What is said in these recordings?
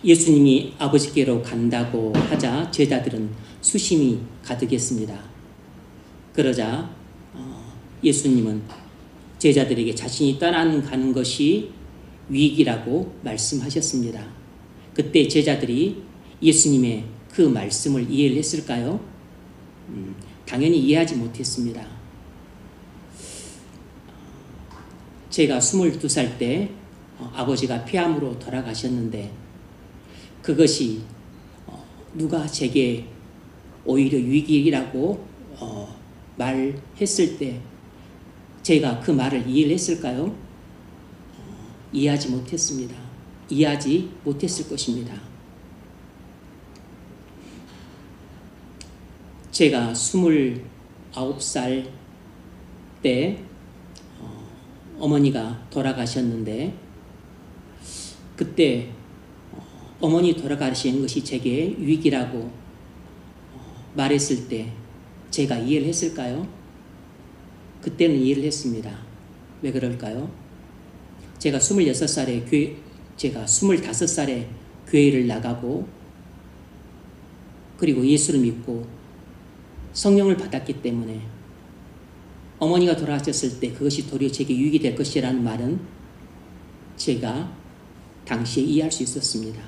예수님이 아버지께로 간다고 하자 제자들은 수심이 가득했습니다. 그러자 예수님은 제자들에게 자신이 떠나가는 것이 위기라고 말씀하셨습니다. 그때 제자들이 예수님의 그 말씀을 이해를 했을까요? 당연히 이해하지 못했습니다. 제가 22살 때 아버지가 폐암으로 돌아가셨는데 그것이 누가 제게 오히려 위기라고 말했을 때 제가 그 말을 이해를 했을까요? 이해하지 못했습니다. 이해하지 못했을 것입니다. 제가 29살 때 어머니가 돌아가셨는데 그때 어머니 돌아가시는 것이 제게 위기라고 말했을 때 제가 이해를 했을까요? 그때는 이해를 했습니다. 왜 그럴까요? 제가 25살에 교회를 나가고 그리고 예수를 믿고 성령을 받았기 때문에 어머니가 돌아가셨을 때 그것이 도리어 제게 유익이 될 것이라는 말은 제가 당시에 이해할 수 있었습니다.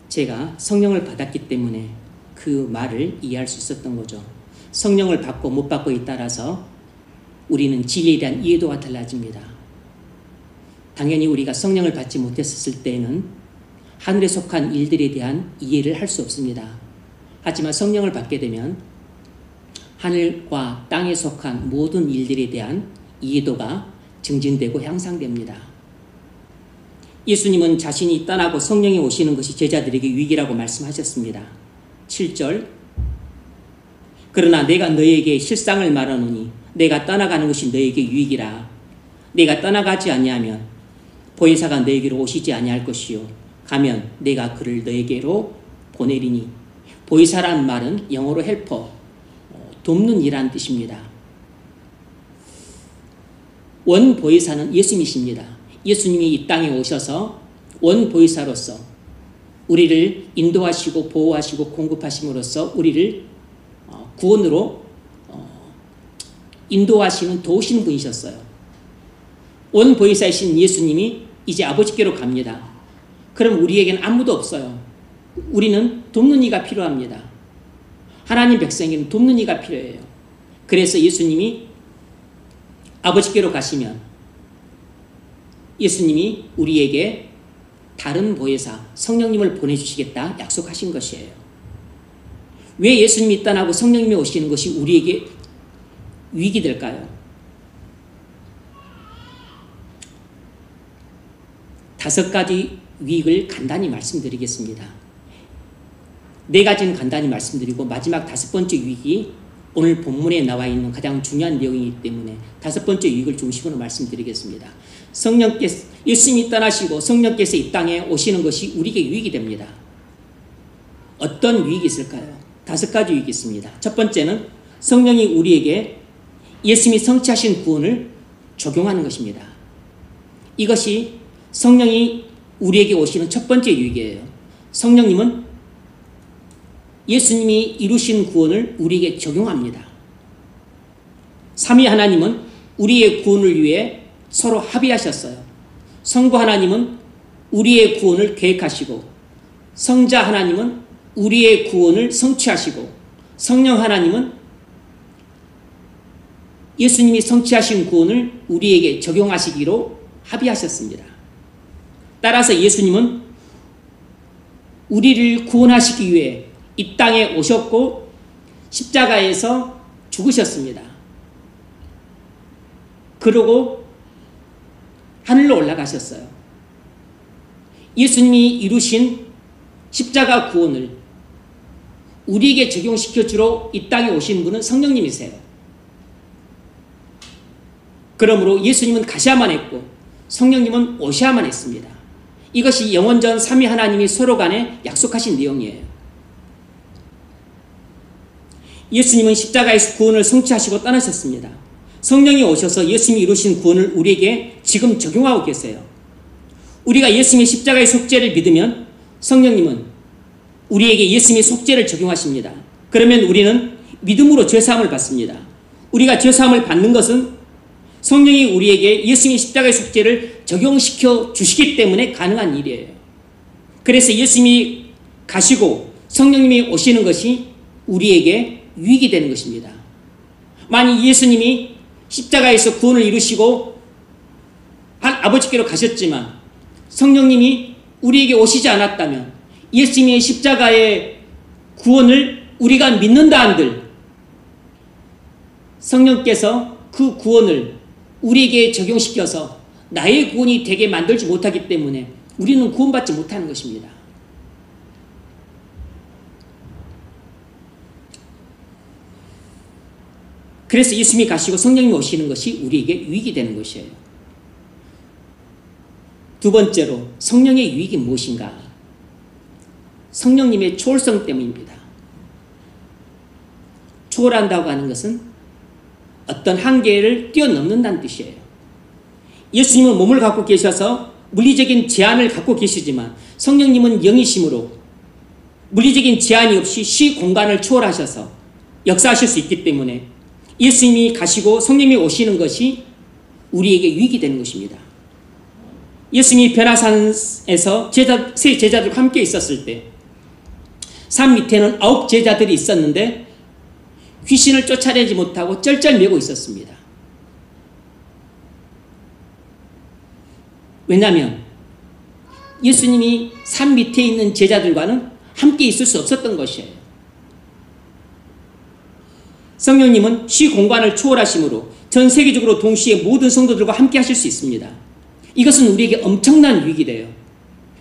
제가 성령을 받았기 때문에 그 말을 이해할 수 있었던 거죠. 성령을 받고 못 받고에 따라서 우리는 진리에 대한 이해도가 달라집니다. 당연히 우리가 성령을 받지 못했을 때에는 하늘에 속한 일들에 대한 이해를 할 수 없습니다. 하지만 성령을 받게 되면 하늘과 땅에 속한 모든 일들에 대한 이해도가 증진되고 향상됩니다. 예수님은 자신이 떠나고 성령이 오시는 것이 제자들에게 위기라고 말씀하셨습니다. 7절 그러나 내가 너에게 실상을 말하노니 내가 떠나가는 것이 너에게 유익이라. 내가 떠나가지 아니하면 보혜사가 너에게로 오시지 아니할 것이요 가면 내가 그를 너에게로 보내리니. 보혜사라는 말은 영어로 헬퍼, 돕는 이라는 뜻입니다. 원 보혜사는 예수님이십니다. 예수님이 이 땅에 오셔서 원 보혜사로서 우리를 인도하시고 보호하시고 공급하심으로써 우리를 구원으로 인도하시는 도우시는 분이셨어요. 원 보혜사이신 예수님이 이제 아버지께로 갑니다. 그럼 우리에게는 아무도 없어요. 우리는 돕는 이가 필요합니다. 하나님 백성에게는 돕는 이가 필요해요. 그래서 예수님이 아버지께로 가시면 예수님이 우리에게 다른 보혜사 성령님을 보내주시겠다 약속하신 것이에요. 왜 예수님이 떠나고 성령님이 오시는 것이 우리에게 위기 될까요? 5가지 위익을 간단히 말씀드리겠습니다. 4가지는 간단히 말씀드리고 마지막 5번째 위익이 오늘 본문에 나와 있는 가장 중요한 내용이기 때문에 5번째 위익을 중심으로 말씀드리겠습니다. 성령께서 예수님이 떠나시고 성령께서 이 땅에 오시는 것이 우리에게 유익이 됩니다. 어떤 유익이 있을까요? 5가지 유익이 있습니다. 첫 번째는 성령이 우리에게 예수님이 성취하신 구원을 적용하는 것입니다. 이것이 성령이 우리에게 오시는 첫 번째 유익이에요. 성령님은 예수님이 이루신 구원을 우리에게 적용합니다. 삼위 하나님은 우리의 구원을 위해 서로 합의하셨어요. 성부 하나님은 우리의 구원을 계획하시고 성자 하나님은 우리의 구원을 성취하시고 성령 하나님은 예수님이 성취하신 구원을 우리에게 적용하시기로 합의하셨습니다. 따라서 예수님은 우리를 구원하시기 위해 이 땅에 오셨고 십자가에서 죽으셨습니다. 그러고 하늘로 올라가셨어요. 예수님이 이루신 십자가 구원을 우리에게 적용시켜주러 이 땅에 오신 분은 성령님이세요. 그러므로 예수님은 가셔야만 했고 성령님은 오셔야만 했습니다. 이것이 영원전 삼위 하나님이 서로 간에 약속하신 내용이에요. 예수님은 십자가에서 구원을 성취하시고 떠나셨습니다. 성령이 오셔서 예수님이 이루신 구원을 우리에게 지금 적용하고 계세요. 우리가 예수님의 십자가의 속죄를 믿으면 성령님은 우리에게 예수님의 속죄를 적용하십니다. 그러면 우리는 믿음으로 죄사함을 받습니다. 우리가 죄사함을 받는 것은 성령이 우리에게 예수님의 십자가의 속죄를 적용시켜 주시기 때문에 가능한 일이에요. 그래서 예수님이 가시고 성령님이 오시는 것이 우리에게 유익이 되는 것입니다. 만약 예수님이 십자가에서 구원을 이루시고 아버지께로 가셨지만 성령님이 우리에게 오시지 않았다면 예수님의 십자가의 구원을 우리가 믿는다 한들 성령께서 그 구원을 우리에게 적용시켜서 나의 구원이 되게 만들지 못하기 때문에 우리는 구원받지 못하는 것입니다. 그래서 예수님이 가시고 성령님이 오시는 것이 우리에게 유익이 되는 것이에요. 두 번째로 성령의 유익이 무엇인가? 성령님의 초월성 때문입니다. 초월한다고 하는 것은 어떤 한계를 뛰어넘는다는 뜻이에요. 예수님은 몸을 갖고 계셔서 물리적인 제한을 갖고 계시지만 성령님은 영이심으로 물리적인 제한이 없이 시 공간을 초월하셔서 역사하실 수 있기 때문에 예수님이 가시고 성령님이 오시는 것이 우리에게 유익이 되는 것입니다. 예수님이 변화산에서 세 제자들과 함께 있었을 때 산 밑에는 9 제자들이 있었는데 귀신을 쫓아내지 못하고 쩔쩔매고 있었습니다. 왜냐하면 예수님이 산 밑에 있는 제자들과는 함께 있을 수 없었던 것이에요. 성령님은 시 공간을 초월하심으로 전 세계적으로 동시에 모든 성도들과 함께 하실 수 있습니다. 이것은 우리에게 엄청난 유익이 돼요.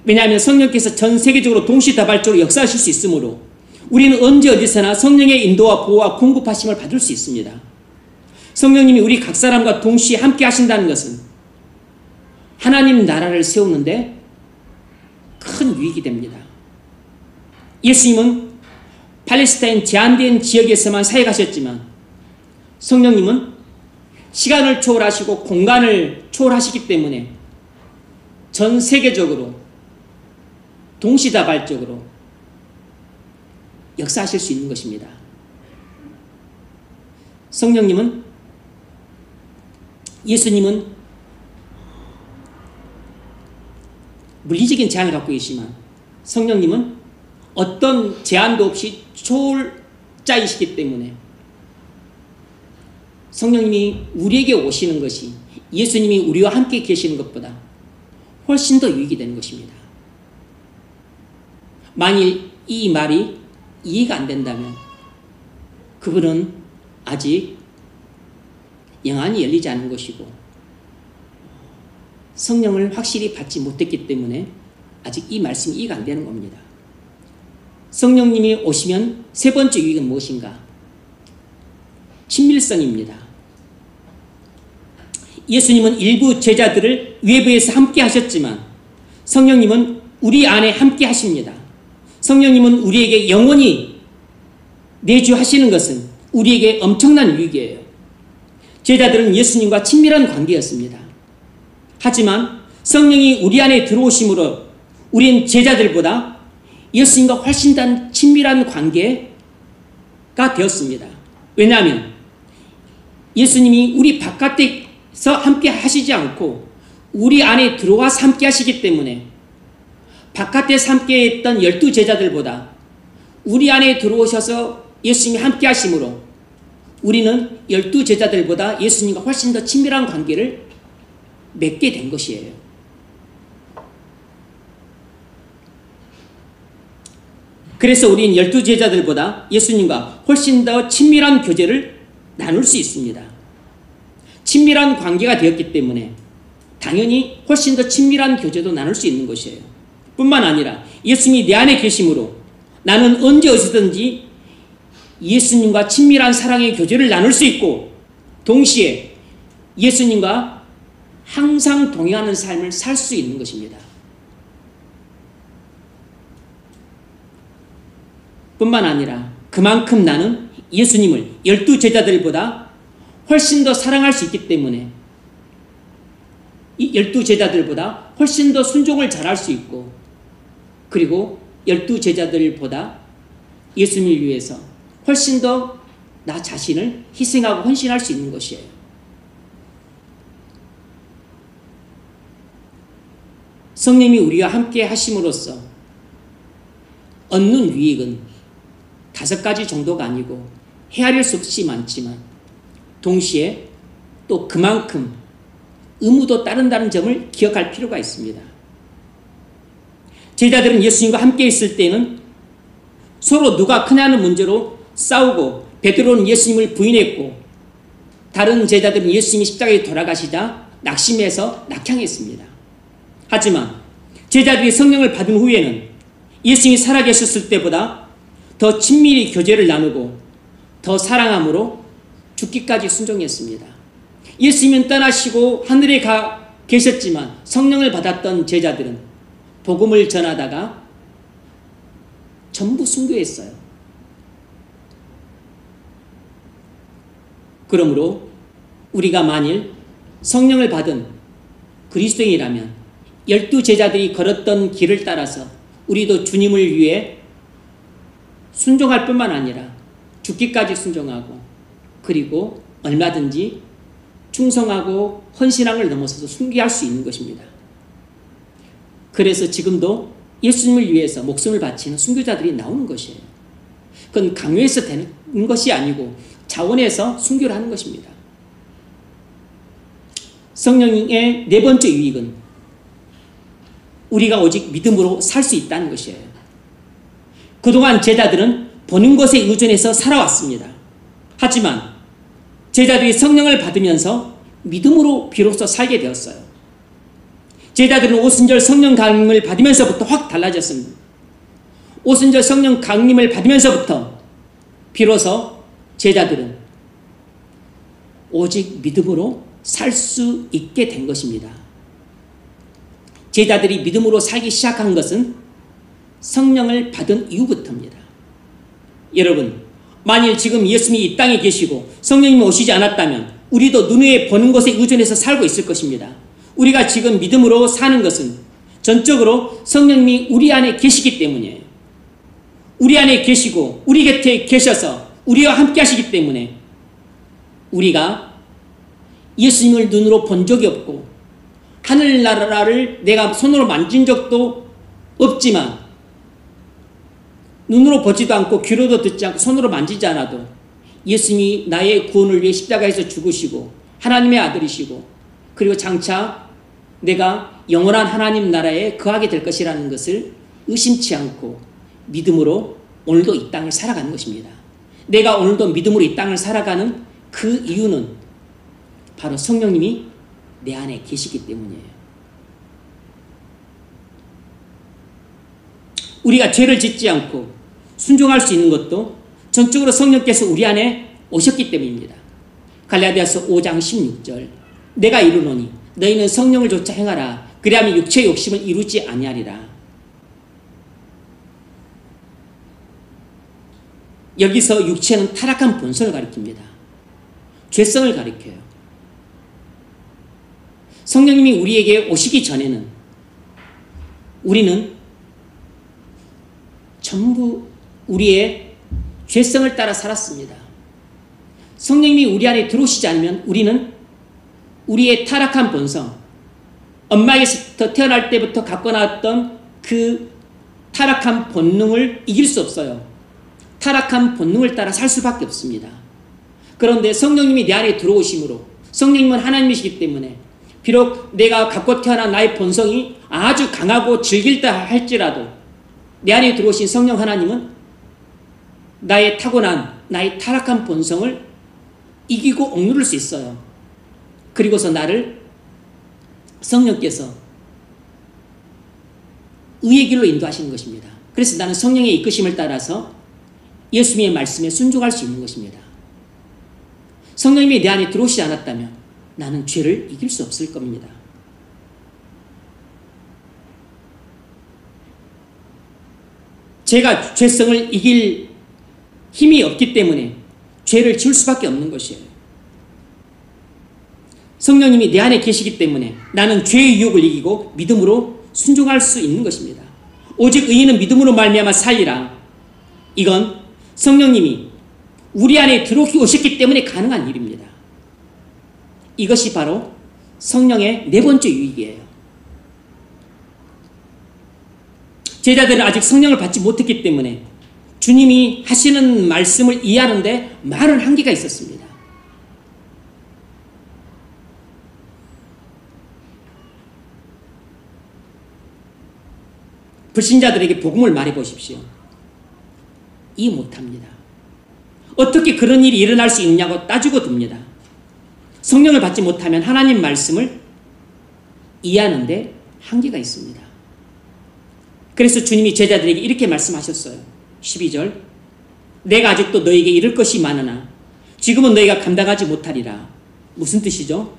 왜냐하면 성령께서 전 세계적으로 동시다발적으로 역사하실 수 있으므로 우리는 언제 어디서나 성령의 인도와 보호와 공급하심을 받을 수 있습니다. 성령님이 우리 각 사람과 동시에 함께 하신다는 것은 하나님 나라를 세우는데 큰 유익이 됩니다. 예수님은 팔레스타인 제한된 지역에서만 사역하셨지만 성령님은 시간을 초월하시고 공간을 초월하시기 때문에 전 세계적으로 동시다발적으로 역사하실 수 있는 것입니다. 예수님은 물리적인 제한을 갖고 계시지만 성령님은 어떤 제한도 없이 초월자이시기 때문에 성령님이 우리에게 오시는 것이 예수님이 우리와 함께 계시는 것보다 훨씬 더 유익이 되는 것입니다. 만일 이 말이 이해가 안 된다면 그분은 아직 영안이 열리지 않은 것이고 성령을 확실히 받지 못했기 때문에 아직 이 말씀이 이해가 안 되는 겁니다. 성령님이 오시면 세 번째 유익은 무엇인가? 친밀성입니다. 예수님은 일부 제자들을 외부에서 함께 하셨지만 성령님은 우리 안에 함께 하십니다. 성령님은 우리에게 영원히 내주하시는 것은 우리에게 엄청난 유익이에요. 제자들은 예수님과 친밀한 관계였습니다. 하지만 성령이 우리 안에 들어오심으로 우린 제자들보다 예수님과 훨씬 더 친밀한 관계가 되었습니다. 왜냐하면 예수님이 우리 바깥에서 함께 하시지 않고 우리 안에 들어와서 함께 하시기 때문에 바깥에서 함께 했던 12제자들보다 우리 안에 들어오셔서 예수님이 함께 하심으로 우리는 12제자들보다 예수님과 훨씬 더 친밀한 관계를 맺게 된 것이에요. 그래서 우리는 12제자들보다 예수님과 훨씬 더 친밀한 교제를 나눌 수 있습니다. 친밀한 관계가 되었기 때문에 당연히 훨씬 더 친밀한 교제도 나눌 수 있는 것이에요. 뿐만 아니라 예수님이 내 안에 계심으로 나는 언제 어디서든지 예수님과 친밀한 사랑의 교제를 나눌 수 있고 동시에 예수님과 항상 동행하는 삶을 살 수 있는 것입니다. 뿐만 아니라 그만큼 나는 예수님을 12제자들보다 훨씬 더 사랑할 수 있기 때문에 이 12제자들보다 훨씬 더 순종을 잘할 수 있고, 그리고 12제자들보다 예수님을 위해서 훨씬 더 나 자신을 희생하고 헌신할 수 있는 것이에요. 성령이 우리와 함께 하심으로써 얻는 유익은 5가지 정도가 아니고 헤아릴 수 없이 많지만, 동시에 또 그만큼 의무도 따른다는 점을 기억할 필요가 있습니다. 제자들은 예수님과 함께 있을 때는 서로 누가 크냐는 문제로 싸우고, 베드로는 예수님을 부인했고, 다른 제자들은 예수님이 십자가에 돌아가시자 낙심해서 낙향했습니다. 하지만 제자들이 성령을 받은 후에는 예수님이 살아계셨을 때보다 더 친밀히 교제를 나누고 더 사랑함으로 죽기까지 순종했습니다. 예수님은 떠나시고 하늘에 가 계셨지만 성령을 받았던 제자들은 복음을 전하다가 전부 순교했어요. 그러므로 우리가 만일 성령을 받은 그리스도인이라면 12제자들이 걸었던 길을 따라서 우리도 주님을 위해 순종할 뿐만 아니라 죽기까지 순종하고, 그리고 얼마든지 충성하고 헌신함을 넘어서서 순교할 수 있는 것입니다. 그래서 지금도 예수님을 위해서 목숨을 바치는 순교자들이 나오는 것이에요. 그건 강요해서 되는 것이 아니고 자원해서 순교를 하는 것입니다. 성령의 4번째 유익은 우리가 오직 믿음으로 살 수 있다는 것이에요. 그동안 제자들은 보는 것에 의존해서 살아왔습니다. 하지만 제자들이 성령을 받으면서 믿음으로 비로소 살게 되었어요. 제자들은 오순절 성령 강림을 받으면서부터 확 달라졌습니다. 오순절 성령 강림을 받으면서부터 비로소 제자들은 오직 믿음으로 살 수 있게 된 것입니다. 제자들이 믿음으로 살기 시작한 것은 성령을 받은 이후부터입니다. 여러분, 만일 지금 예수님이 이 땅에 계시고 성령님이 오시지 않았다면 우리도 눈에 보는 것에 의존해서 살고 있을 것입니다. 우리가 지금 믿음으로 사는 것은 전적으로 성령님이 우리 안에 계시기 때문이에요. 우리 안에 계시고 우리 곁에 계셔서 우리와 함께 하시기 때문에 우리가 예수님을 눈으로 본 적이 없고 하늘나라를 내가 손으로 만진 적도 없지만, 눈으로 보지도 않고 귀로도 듣지 않고 손으로 만지지 않아도 예수님이 나의 구원을 위해 십자가에서 죽으시고 하나님의 아들이시고, 그리고 장차 내가 영원한 하나님 나라에 거하게 될 것이라는 것을 의심치 않고 믿음으로 오늘도 이 땅을 살아가는 것입니다. 내가 오늘도 믿음으로 이 땅을 살아가는 그 이유는 바로 성령님이 내 안에 계시기 때문이에요. 우리가 죄를 짓지 않고 순종할 수 있는 것도 전적으로 성령께서 우리 안에 오셨기 때문입니다. 갈라디아서 5장 16절, 내가 이르노니 너희는 성령을 조차 행하라. 그리하면 육체의 욕심을 이루지 아니하리라. 여기서 육체는 타락한 본성을 가리킵니다. 죄성을 가리켜요. 성령님이 우리에게 오시기 전에는 우리는 전부 우리의 죄성을 따라 살았습니다. 성령님이 우리 안에 들어오시지 않으면 우리는 우리의 타락한 본성, 엄마에서 태어날 때부터 갖고 나왔던 그 타락한 본능을 이길 수 없어요. 타락한 본능을 따라 살 수밖에 없습니다. 그런데 성령님이 내 안에 들어오심으로, 성령님은 하나님이시기 때문에 비록 내가 갖고 태어난 나의 본성이 아주 강하고 질길다 할지라도 내 안에 들어오신 성령 하나님은 나의 타고난, 나의 타락한 본성을 이기고 억누를 수 있어요. 그리고서 나를 성령께서 의의 길로 인도하시는 것입니다. 그래서 나는 성령의 이끄심을 따라서 예수님의 말씀에 순종할 수 있는 것입니다. 성령님이 내 안에 들어오시지 않았다면 나는 죄를 이길 수 없을 겁니다. 제가 죄성을 이길 힘이 없기 때문에 죄를 지을 수밖에 없는 것이에요. 성령님이 내 안에 계시기 때문에 나는 죄의 유혹을 이기고 믿음으로 순종할 수 있는 것입니다. 오직 의인은 믿음으로 말미암아 살리라. 이건 성령님이 우리 안에 들어오셨기 때문에 가능한 일입니다. 이것이 바로 성령의 네 번째 유익이에요. 제자들은 아직 성령을 받지 못했기 때문에 주님이 하시는 말씀을 이해하는데 많은 한계가 있었습니다. 불신자들에게 복음을 말해 보십시오. 이해 못합니다. 어떻게 그런 일이 일어날 수 있냐고 따지고 듭니다. 성령을 받지 못하면 하나님 말씀을 이해하는데 한계가 있습니다. 그래서 주님이 제자들에게 이렇게 말씀하셨어요. 12절 내가 아직도 너에게 이를 것이 많으나 지금은 너희가 감당하지 못하리라. 무슨 뜻이죠?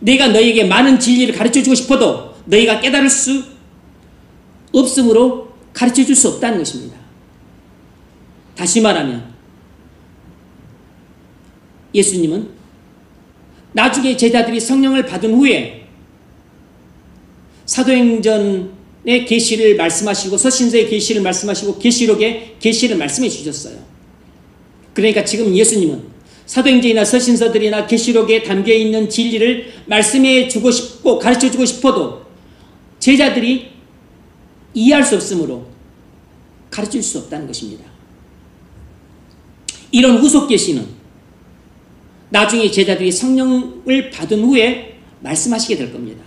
내가 너희에게 많은 진리를 가르쳐주고 싶어도 너희가 깨달을 수 없으므로 가르쳐줄 수 없다는 것입니다. 다시 말하면 예수님은 나중에 제자들이 성령을 받은 후에 사도행전의 계시를 말씀하시고 서신서의 계시를 말씀하시고 계시록의 계시를 말씀해 주셨어요. 그러니까 지금 예수님은 사도행전이나 서신서들이나 계시록에 담겨있는 진리를 말씀해 주고 싶고 가르쳐 주고 싶어도 제자들이 이해할 수 없으므로 가르칠 수 없다는 것입니다. 이런 후속 계시는 나중에 제자들이 성령을 받은 후에 말씀하시게 될 겁니다.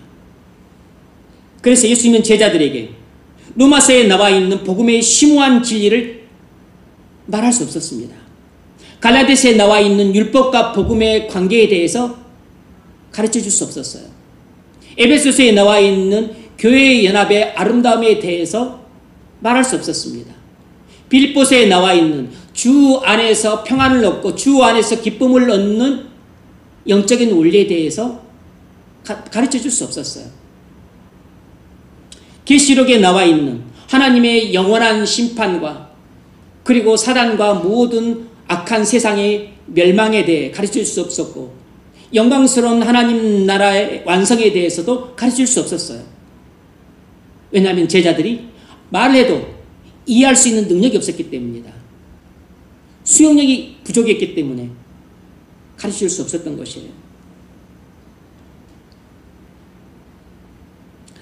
그래서 예수님은 제자들에게 로마서에 나와 있는 복음의 심오한 진리를 말할 수 없었습니다. 갈라디아서에 나와 있는 율법과 복음의 관계에 대해서 가르쳐 줄 수 없었어요. 에베소서에 나와 있는 교회의 연합의 아름다움에 대해서 말할 수 없었습니다. 빌립보서에 나와 있는 주 안에서 평안을 얻고 주 안에서 기쁨을 얻는 영적인 원리에 대해서 가르쳐 줄 수 없었어요. 계시록에 나와 있는 하나님의 영원한 심판과 그리고 사단과 모든 악한 세상의 멸망에 대해 가르쳐 줄 수 없었고 영광스러운 하나님 나라의 완성에 대해서도 가르쳐 줄 수 없었어요. 왜냐하면 제자들이 말을 해도 이해할 수 있는 능력이 없었기 때문입니다. 수용력이 부족했기 때문에 가르쳐 줄 수 없었던 것이에요.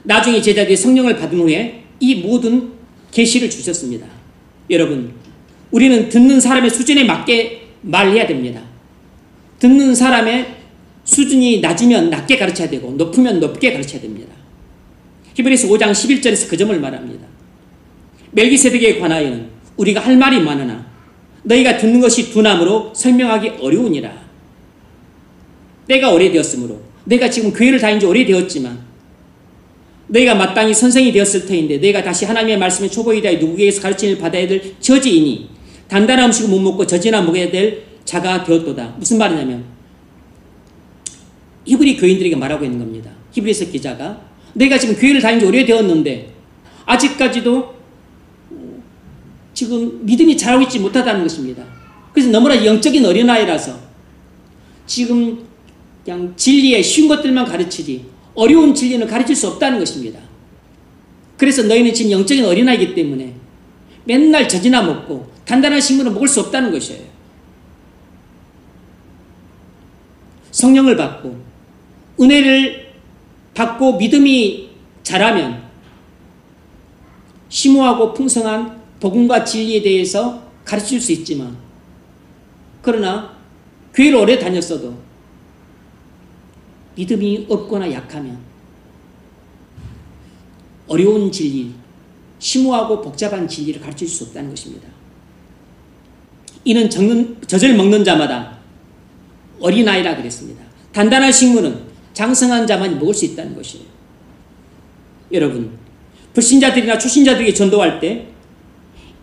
나중에 제자들이 성령을 받은 후에 이 모든 계시를 주셨습니다. 여러분, 우리는 듣는 사람의 수준에 맞게 말해야 됩니다. 듣는 사람의 수준이 낮으면 낮게 가르쳐야 되고 높으면 높게 가르쳐야 됩니다. 히브리서 5장 11절에서 그 점을 말합니다. 멜기세덱에 관하여는 우리가 할 말이 많으나 너희가 듣는 것이 둔함으로 설명하기 어려우니라. 때가 오래되었으므로 내가 지금 교회를 다닌 지 오래되었지만 너희가 마땅히 선생이 되었을 터인데 너희가 다시 하나님의 말씀에 초보에 대하여 누구에게서 가르침을 받아야 될 처지이니 단단한 음식을 못 먹고 젖이나 먹어야 될 자가 되었도다. 무슨 말이냐면 히브리 교인들에게 말하고 있는 겁니다. 히브리서 기자가 내가 지금 교회를 다닌 지 오래되었는데 아직까지도 지금 믿음이 자라고 있지 못하다는 것입니다. 그래서 너무나 영적인 어린아이라서 지금 그냥 진리의 쉬운 것들만 가르치지 어려운 진리는 가르칠 수 없다는 것입니다. 그래서 너희는 지금 영적인 어린아이기 때문에 맨날 젖이나 먹고 단단한 식물을 먹을 수 없다는 것이에요. 성령을 받고 은혜를 받고 믿음이 자라면 심오하고 풍성한 복음과 진리에 대해서 가르칠 수 있지만 그러나 교회를 오래 다녔어도 믿음이 없거나 약하면 어려운 진리, 심오하고 복잡한 진리를 가르칠 수 없다는 것입니다. 이는 젖을 먹는 자마다 어린아이라 그랬습니다. 단단한 식물은 장성한 자만이 먹을 수 있다는 것이에요. 여러분, 불신자들이나 초신자들에게 전도할 때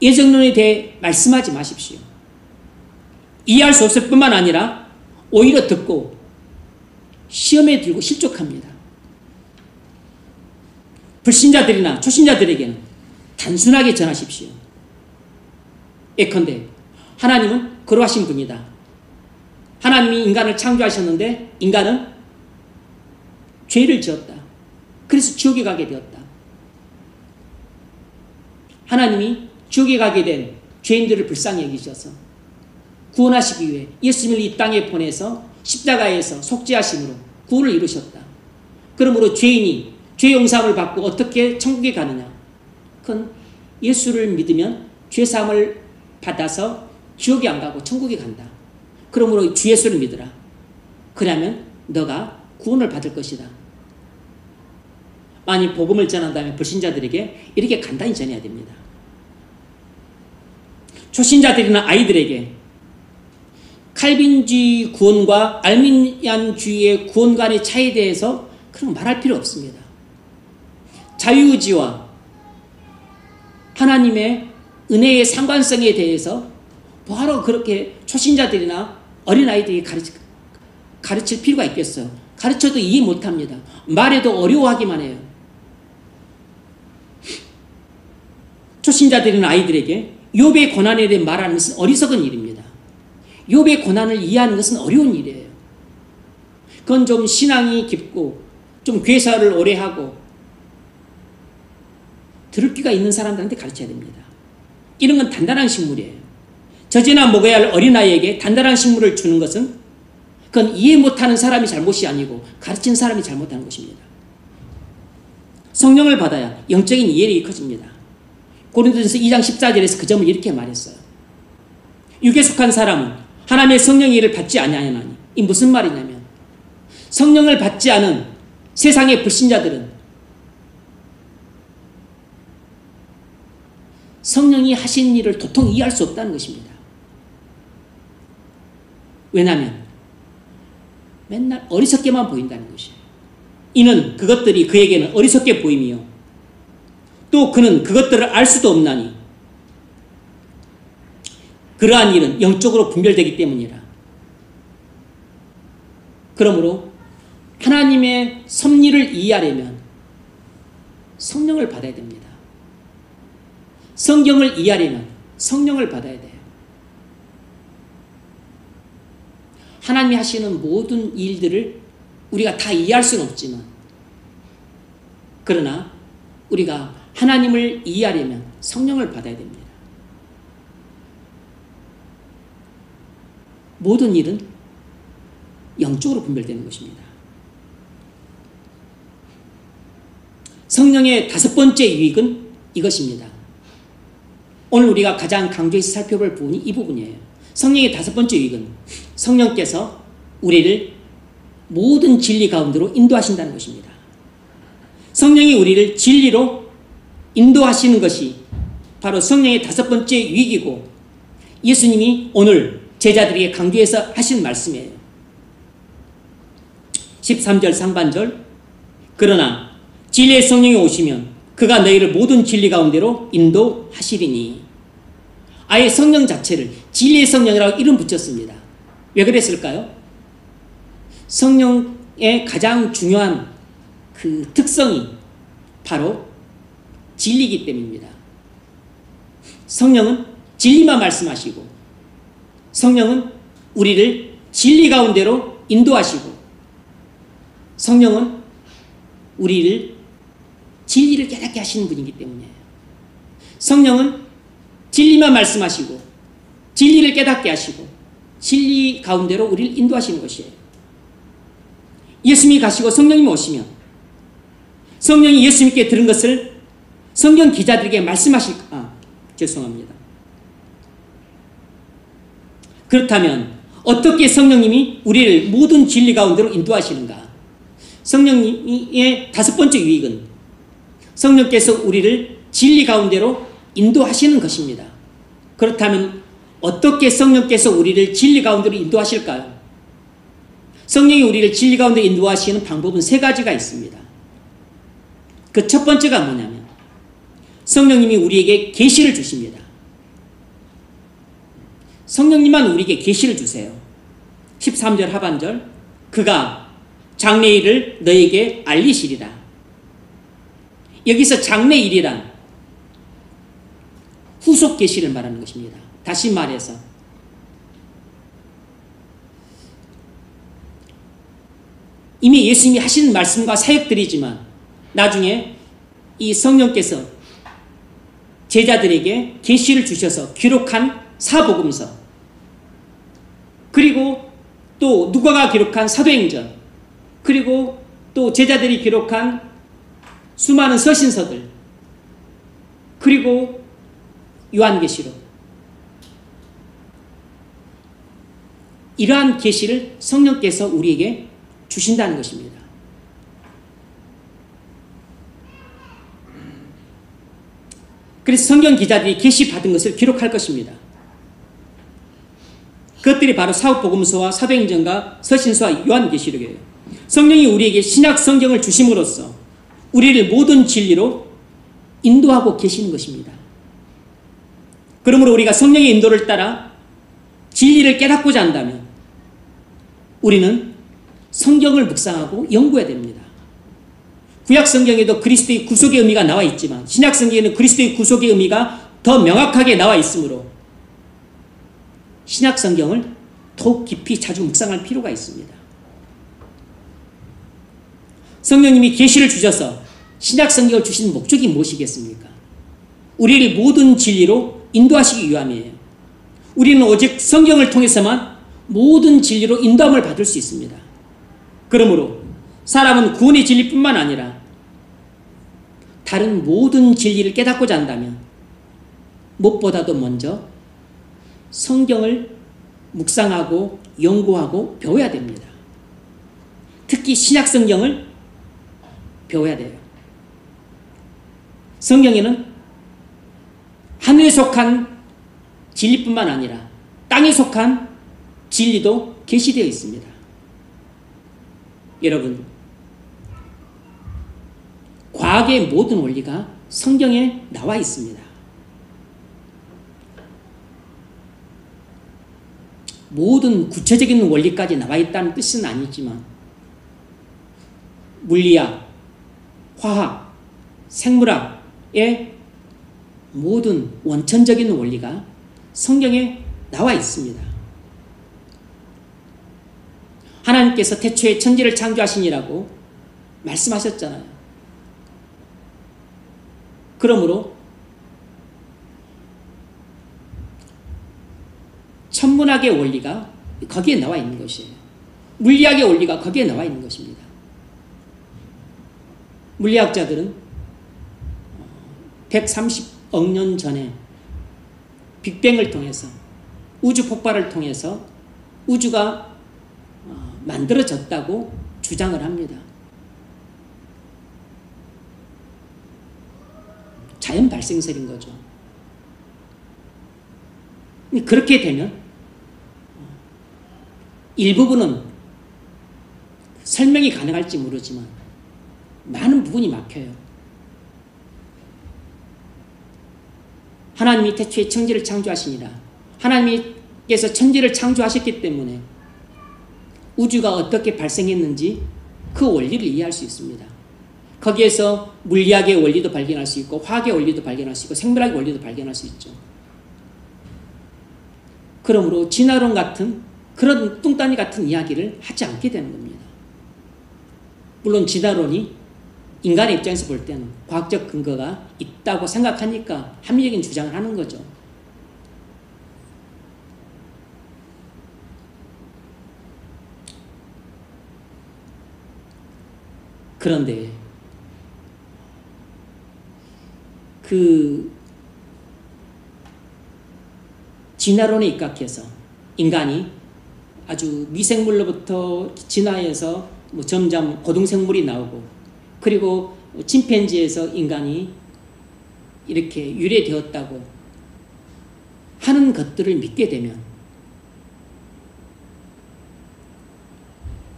예정론에 대해 말씀하지 마십시오. 이해할 수 없을 뿐만 아니라 오히려 듣고 시험에 들고 실족합니다. 불신자들이나 초신자들에게는 단순하게 전하십시오. 예컨대 하나님은 그러하신 분이다. 하나님이 인간을 창조하셨는데 인간은 죄를 지었다. 그래서 지옥에 가게 되었다. 하나님이 지옥에 가게 된 죄인들을 불쌍히 여기셔서 구원하시기 위해 예수님을 이 땅에 보내서 십자가에서 속죄하심으로 구원을 이루셨다. 그러므로 죄인이 죄 용서함을 받고 어떻게 천국에 가느냐? 그건 예수를 믿으면 죄 사함을 받아서 지옥에 안 가고 천국에 간다. 그러므로 주 예수를 믿으라. 그러면 너가 구원을 받을 것이다. 만약 복음을 전한다면 불신자들에게 이렇게 간단히 전해야 됩니다. 초신자들이나 아이들에게 칼빈주의 구원과 알미니안주의의 구원 간의 차이에 대해서 그런 말할 필요 없습니다. 자유의지와 하나님의 은혜의 상관성에 대해서 뭐하러 그렇게 초신자들이나 어린아이들이 가르칠 필요가 있겠어요. 가르쳐도 이해 못합니다. 말해도 어려워하기만 해요. 초신자들이나 아이들에게 욥의 고난에 대해 말하는 것은 어리석은 일입니다. 욥의 고난을 이해하는 것은 어려운 일이에요. 그건 좀 신앙이 깊고 좀 괴사를 오래 하고 들을 귀가 있는 사람들한테 가르쳐야 됩니다. 이런 건 단단한 식물이에요. 젖이나 먹어야 할 어린아이에게 단단한 식물을 주는 것은 그건 이해 못하는 사람이 잘못이 아니고 가르친 사람이 잘못하는 것입니다. 성령을 받아야 영적인 이해력이 커집니다. 고린도전서 2장 14절에서 그 점을 이렇게 말했어요. 육에 속한 사람은 하나님의 성령의 일을 받지 아니하나니. 이 무슨 말이냐면 성령을 받지 않은 세상의 불신자들은 성령이 하신 일을 도통 이해할 수 없다는 것입니다. 왜냐하면 맨날 어리석게만 보인다는 것이에요. 이는 그것들이 그에게는 어리석게 보임이요 또 그는 그것들을 알 수도 없나니 그러한 일은 영적으로 분별되기 때문이라. 그러므로 하나님의 섭리를 이해하려면 성령을 받아야 됩니다. 성경을 이해하려면 성령을 받아야 돼요. 하나님이 하시는 모든 일들을 우리가 다 이해할 수는 없지만 그러나 우리가 하나님을 이해하려면 성령을 받아야 됩니다. 모든 일은 영적으로 분별되는 것입니다. 성령의 다섯 번째 유익은 이것입니다. 오늘 우리가 가장 강조해서 살펴볼 부분이 이 부분이에요. 성령의 다섯 번째 유익은 성령께서 우리를 모든 진리 가운데로 인도하신다는 것입니다. 성령이 우리를 진리로 인도하시는 것이 바로 성령의 다섯 번째 유익이고 예수님이 오늘 제자들에게 강조해서 하신 말씀이에요. 13절 상반절 그러나 진리의 성령이 오시면 그가 너희를 모든 진리 가운데로 인도하시리니. 아예 성령 자체를 진리의 성령이라고 이름 붙였습니다. 왜 그랬을까요? 성령의 가장 중요한 그 특성이 바로 진리이기 때문입니다. 성령은 진리만 말씀하시고 성령은 우리를 진리 가운데로 인도하시고 성령은 우리를 진리를 깨닫게 하시는 분이기 때문이에요. 성령은 진리만 말씀하시고 진리를 깨닫게 하시고 진리 가운데로 우리를 인도하시는 것이에요. 예수님이 가시고 성령님이 오시면 성령이 예수님께 들은 것을 성경 기자들에게 죄송합니다. 그렇다면 어떻게 성령님이 우리를 모든 진리 가운데로 인도하시는가? 성령님의 다섯 번째 유익은 성령께서 우리를 진리 가운데로 인도하시는 것입니다. 그렇다면 어떻게 성령께서 우리를 진리 가운데로 인도하실까요? 성령이 우리를 진리 가운데 인도하시는 방법은 세 가지가 있습니다. 그 첫 번째가 뭐냐면 성령님이 우리에게 계시를 주십니다. 성령님만 우리에게 계시를 주세요. 13절 하반절 그가 장래일을 너에게 알리시리라. 여기서 장래일이란 후속 계시를 말하는 것입니다. 다시 말해서 이미 예수님이 하신 말씀과 사역들이지만 나중에 이 성령께서 제자들에게 계시를 주셔서 기록한 사복음서, 그리고 또 누가가 기록한 사도행전, 그리고 또 제자들이 기록한 수많은 서신서들, 그리고 요한계시록, 이러한 계시를 성령께서 우리에게 주신다는 것입니다. 그래서 성경 기자들이 계시 받은 것을 기록할 것입니다. 그것들이 바로 사복음서와 사도행전과 서신서와 요한계시록이에요. 성령이 우리에게 신약 성경을 주심으로써 우리를 모든 진리로 인도하고 계시는 것입니다. 그러므로 우리가 성령의 인도를 따라 진리를 깨닫고자 한다면 우리는 성경을 묵상하고 연구해야 됩니다. 구약 성경에도 그리스도의 구속의 의미가 나와 있지만 신약 성경에는 그리스도의 구속의 의미가 더 명확하게 나와 있으므로 신약 성경을 더욱 깊이 자주 묵상할 필요가 있습니다. 성령님이 계시를 주셔서 신약 성경을 주신 목적이 무엇이겠습니까? 우리를 모든 진리로 인도하시기 위함이에요. 우리는 오직 성경을 통해서만 모든 진리로 인도함을 받을 수 있습니다. 그러므로 사람은 구원의 진리뿐만 아니라 다른 모든 진리를 깨닫고자 한다면 무엇보다도 먼저 성경을 묵상하고 연구하고 배워야 됩니다. 특히 신약 성경을 배워야 돼요. 성경에는 하늘에 속한 진리뿐만 아니라 땅에 속한 진리도 계시되어 있습니다. 여러분, 과학의 모든 원리가 성경에 나와 있습니다. 모든 구체적인 원리까지 나와 있다는 뜻은 아니지만 물리학, 화학, 생물학의 모든 원천적인 원리가 성경에 나와 있습니다. 하나님께서 태초에 천지를 창조하시니라고 말씀하셨잖아요. 그러므로 천문학의 원리가 거기에 나와 있는 것이에요. 물리학의 원리가 거기에 나와 있는 것입니다. 물리학자들은 130억 년 전에 빅뱅을 통해서 우주 폭발을 통해서 우주가 만들어졌다고 주장을 합니다. 자연 발생설인 거죠. 그렇게 되면 일부분은 설명이 가능할지 모르지만 많은 부분이 막혀요. 하나님이 태초에 천지를 창조하시니라. 하나님께서 천지를 창조하셨기 때문에 우주가 어떻게 발생했는지 그 원리를 이해할 수 있습니다. 거기에서 물리학의 원리도 발견할 수 있고 화학의 원리도 발견할 수 있고 생물학의 원리도 발견할 수 있죠. 그러므로 진화론 같은 그런 뚱딴이 같은 이야기를 하지 않게 되는 겁니다. 물론 진화론이 인간의 입장에서 볼 때는 과학적 근거가 있다고 생각하니까 합리적인 주장을 하는 거죠. 그런데 그 진화론에 입각해서 인간이 아주 미생물로부터 진화해서 점점 고등생물이 나오고 그리고 침팬지에서 인간이 이렇게 유래되었다고 하는 것들을 믿게 되면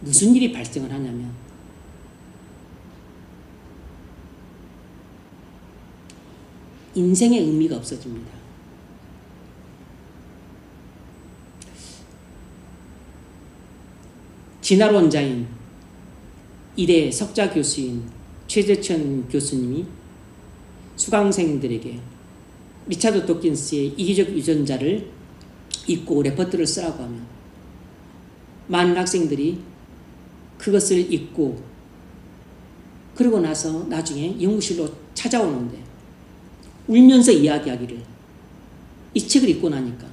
무슨 일이 발생을 하냐면 인생의 의미가 없어집니다. 진화론자인 이대 석좌 교수인 최재천 교수님이 수강생들에게 리차드 도킨스의 이기적 유전자를 읽고 레포트를 쓰라고 하면 많은 학생들이 그것을 읽고 그러고 나서 나중에 연구실로 찾아오는데 울면서 이야기하기를, 이 책을 읽고 나니까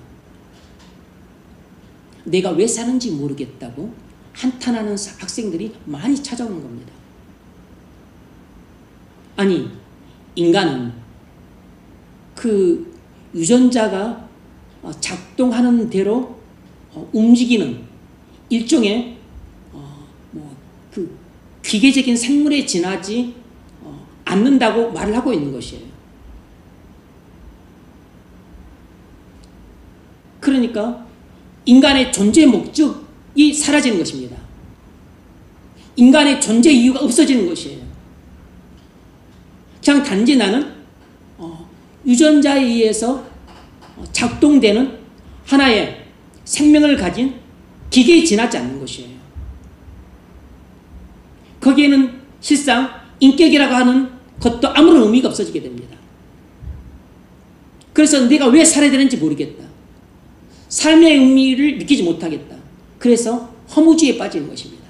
내가 왜 사는지 모르겠다고 한탄하는 학생들이 많이 찾아오는 겁니다. 아니, 인간은 그 유전자가 작동하는 대로 움직이는 일종의 그 기계적인 생물에 지나지 않는다고 말을 하고 있는 것이에요. 그러니까 인간의 존재 목적이 사라지는 것입니다. 인간의 존재 이유가 없어지는 것이에요. 그냥 단지 나는 유전자에 의해서 작동되는 하나의 생명을 가진 기계에 지나지 않는 것이에요. 거기에는 실상 인격이라고 하는 것도 아무런 의미가 없어지게 됩니다. 그래서 내가 왜 살아야 되는지 모르겠다. 삶의 의미를 느끼지 못하겠다. 그래서 허무주의에 빠지는 것입니다.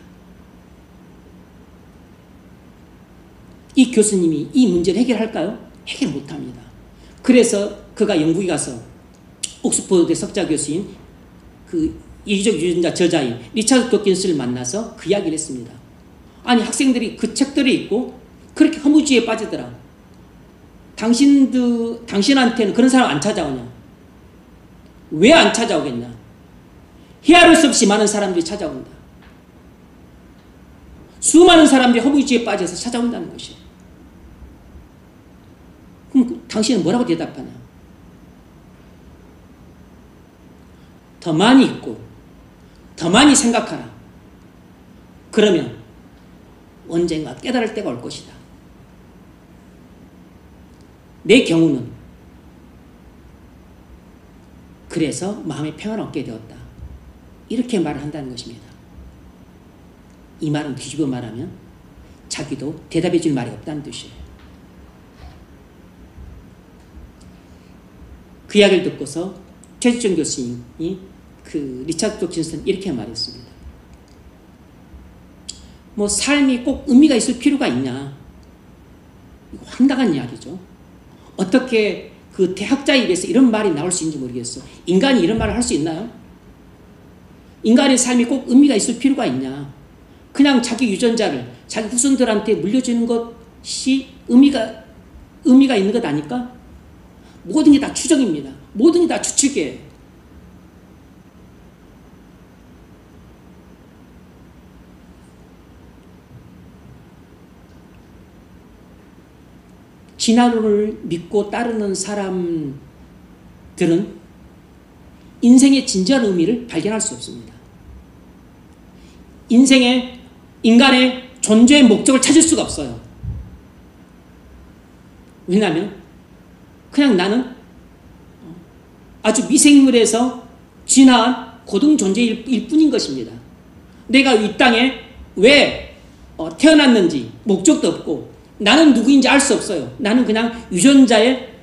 이 교수님이 이 문제를 해결할까요? 해결 못합니다. 그래서 그가 영국에 가서 옥스퍼드 석자 교수인 그 이기적 유전자 저자인 리차드 도킨스를 만나서 그 이야기를 했습니다. 아니, 학생들이 그 책들을 읽고 그렇게 허무주의에 빠지더라. 당신한테는 그런 사람 안 찾아오냐? 왜 안 찾아오겠냐? 헤아릴 수 없이 많은 사람들이 찾아온다. 수많은 사람들이 허무주의에 빠져서 찾아온다는 것이에요. 그럼 당신은 뭐라고 대답하냐? 더 많이 읽고 더 많이 생각하라. 그러면 언젠가 깨달을 때가 올 것이다. 내 경우는 그래서 마음의 평안을 얻게 되었다. 이렇게 말을 한다는 것입니다. 이 말은 뒤집어 말하면 자기도 대답해 줄 말이 없다는 뜻이에요. 그 이야기를 듣고서 최지정 교수님이 그 리차드 도킨스는 이렇게 말했습니다. 뭐 삶이 꼭 의미가 있을 필요가 있냐? 이거 황당한 이야기죠. 어떻게 그 대학자 입에서 이런 말이 나올 수 있는지 모르겠어. 인간이 이런 말을 할 수 있나요? 인간의 삶이 꼭 의미가 있을 필요가 있냐? 그냥 자기 유전자를 자기 후손들한테 물려주는 것이 의미가 있는 것 아닐까? 모든 게 다 추정입니다. 모든 게 다 추측이에요. 진화론을 믿고 따르는 사람들은 인생의 진정한 의미를 발견할 수 없습니다. 인간의 존재의 목적을 찾을 수가 없어요. 왜냐하면 그냥 나는 아주 미생물에서 진화한 고등 존재일 뿐인 것입니다. 내가 이 땅에 왜 태어났는지 목적도 없고 나는 누구인지 알 수 없어요. 나는 그냥 유전자의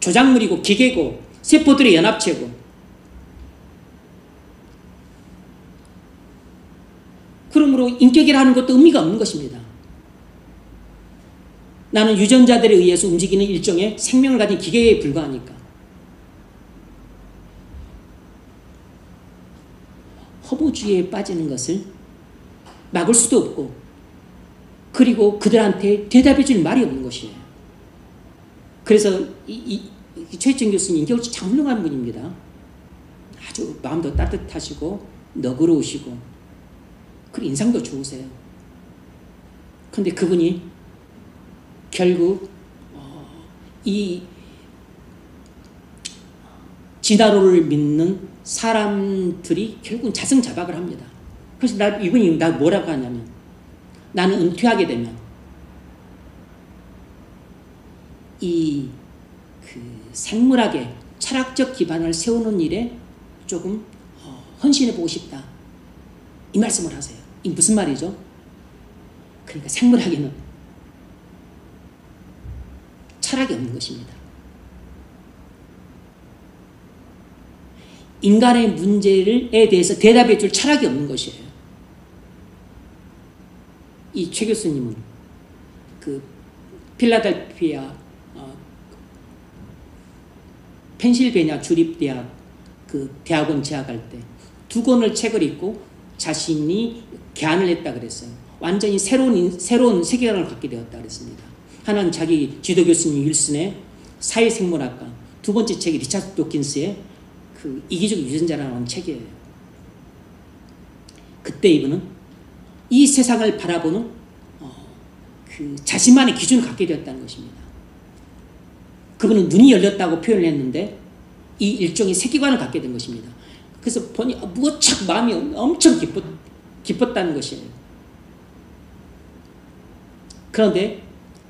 조작물이고 기계고 세포들의 연합체고. 그러므로 인격이라는 것도 의미가 없는 것입니다. 나는 유전자들에 의해서 움직이는 일종의 생명을 가진 기계에 불과하니까. 허무주의에 빠지는 것을 막을 수도 없고 그리고 그들한테 대답해 줄 말이 없는 것이에요. 그래서 최지정 교수님 인격을 참 훌륭한 분입니다. 아주 마음도 따뜻하시고 너그러우시고 그리고 인상도 좋으세요. 그런데 그분이 결국 이 진화론을 믿는 사람들이 결국은 자승자박을 합니다. 그래서 이분이 나 뭐라고 하냐면 나는 은퇴하게 되면 이 생물학의 철학적 기반을 세우는 일에 조금 헌신해보고 싶다. 이 말씀을 하세요. 이 무슨 말이죠? 그러니까 생물학에는 철학이 없는 것입니다. 인간의 문제에 대해서 대답해 줄 철학이 없는 것이에요. 이 최 교수님은 그 필라델피아 펜실베니아 주립대학 그 대학원 재학할 때 2권을 책을 읽고 자신이 개안을 했다 그랬어요. 완전히 새로운 세계관을 갖게 되었다 그랬습니다. 하나는 자기 지도 교수님 윌슨의 사회생물학과, 두 번째 책이 리차드 도킨스의 그 이기적 유전자라는 책이에요. 그때 이분은 이 세상을 바라보는 그 자신만의 기준을 갖게 되었다는 것입니다. 그분은 눈이 열렸다고 표현을 했는데 이 일종의 세계관을 갖게 된 것입니다. 그래서 보니 무척 마음이 엄청 기뻤다는 것이에요. 그런데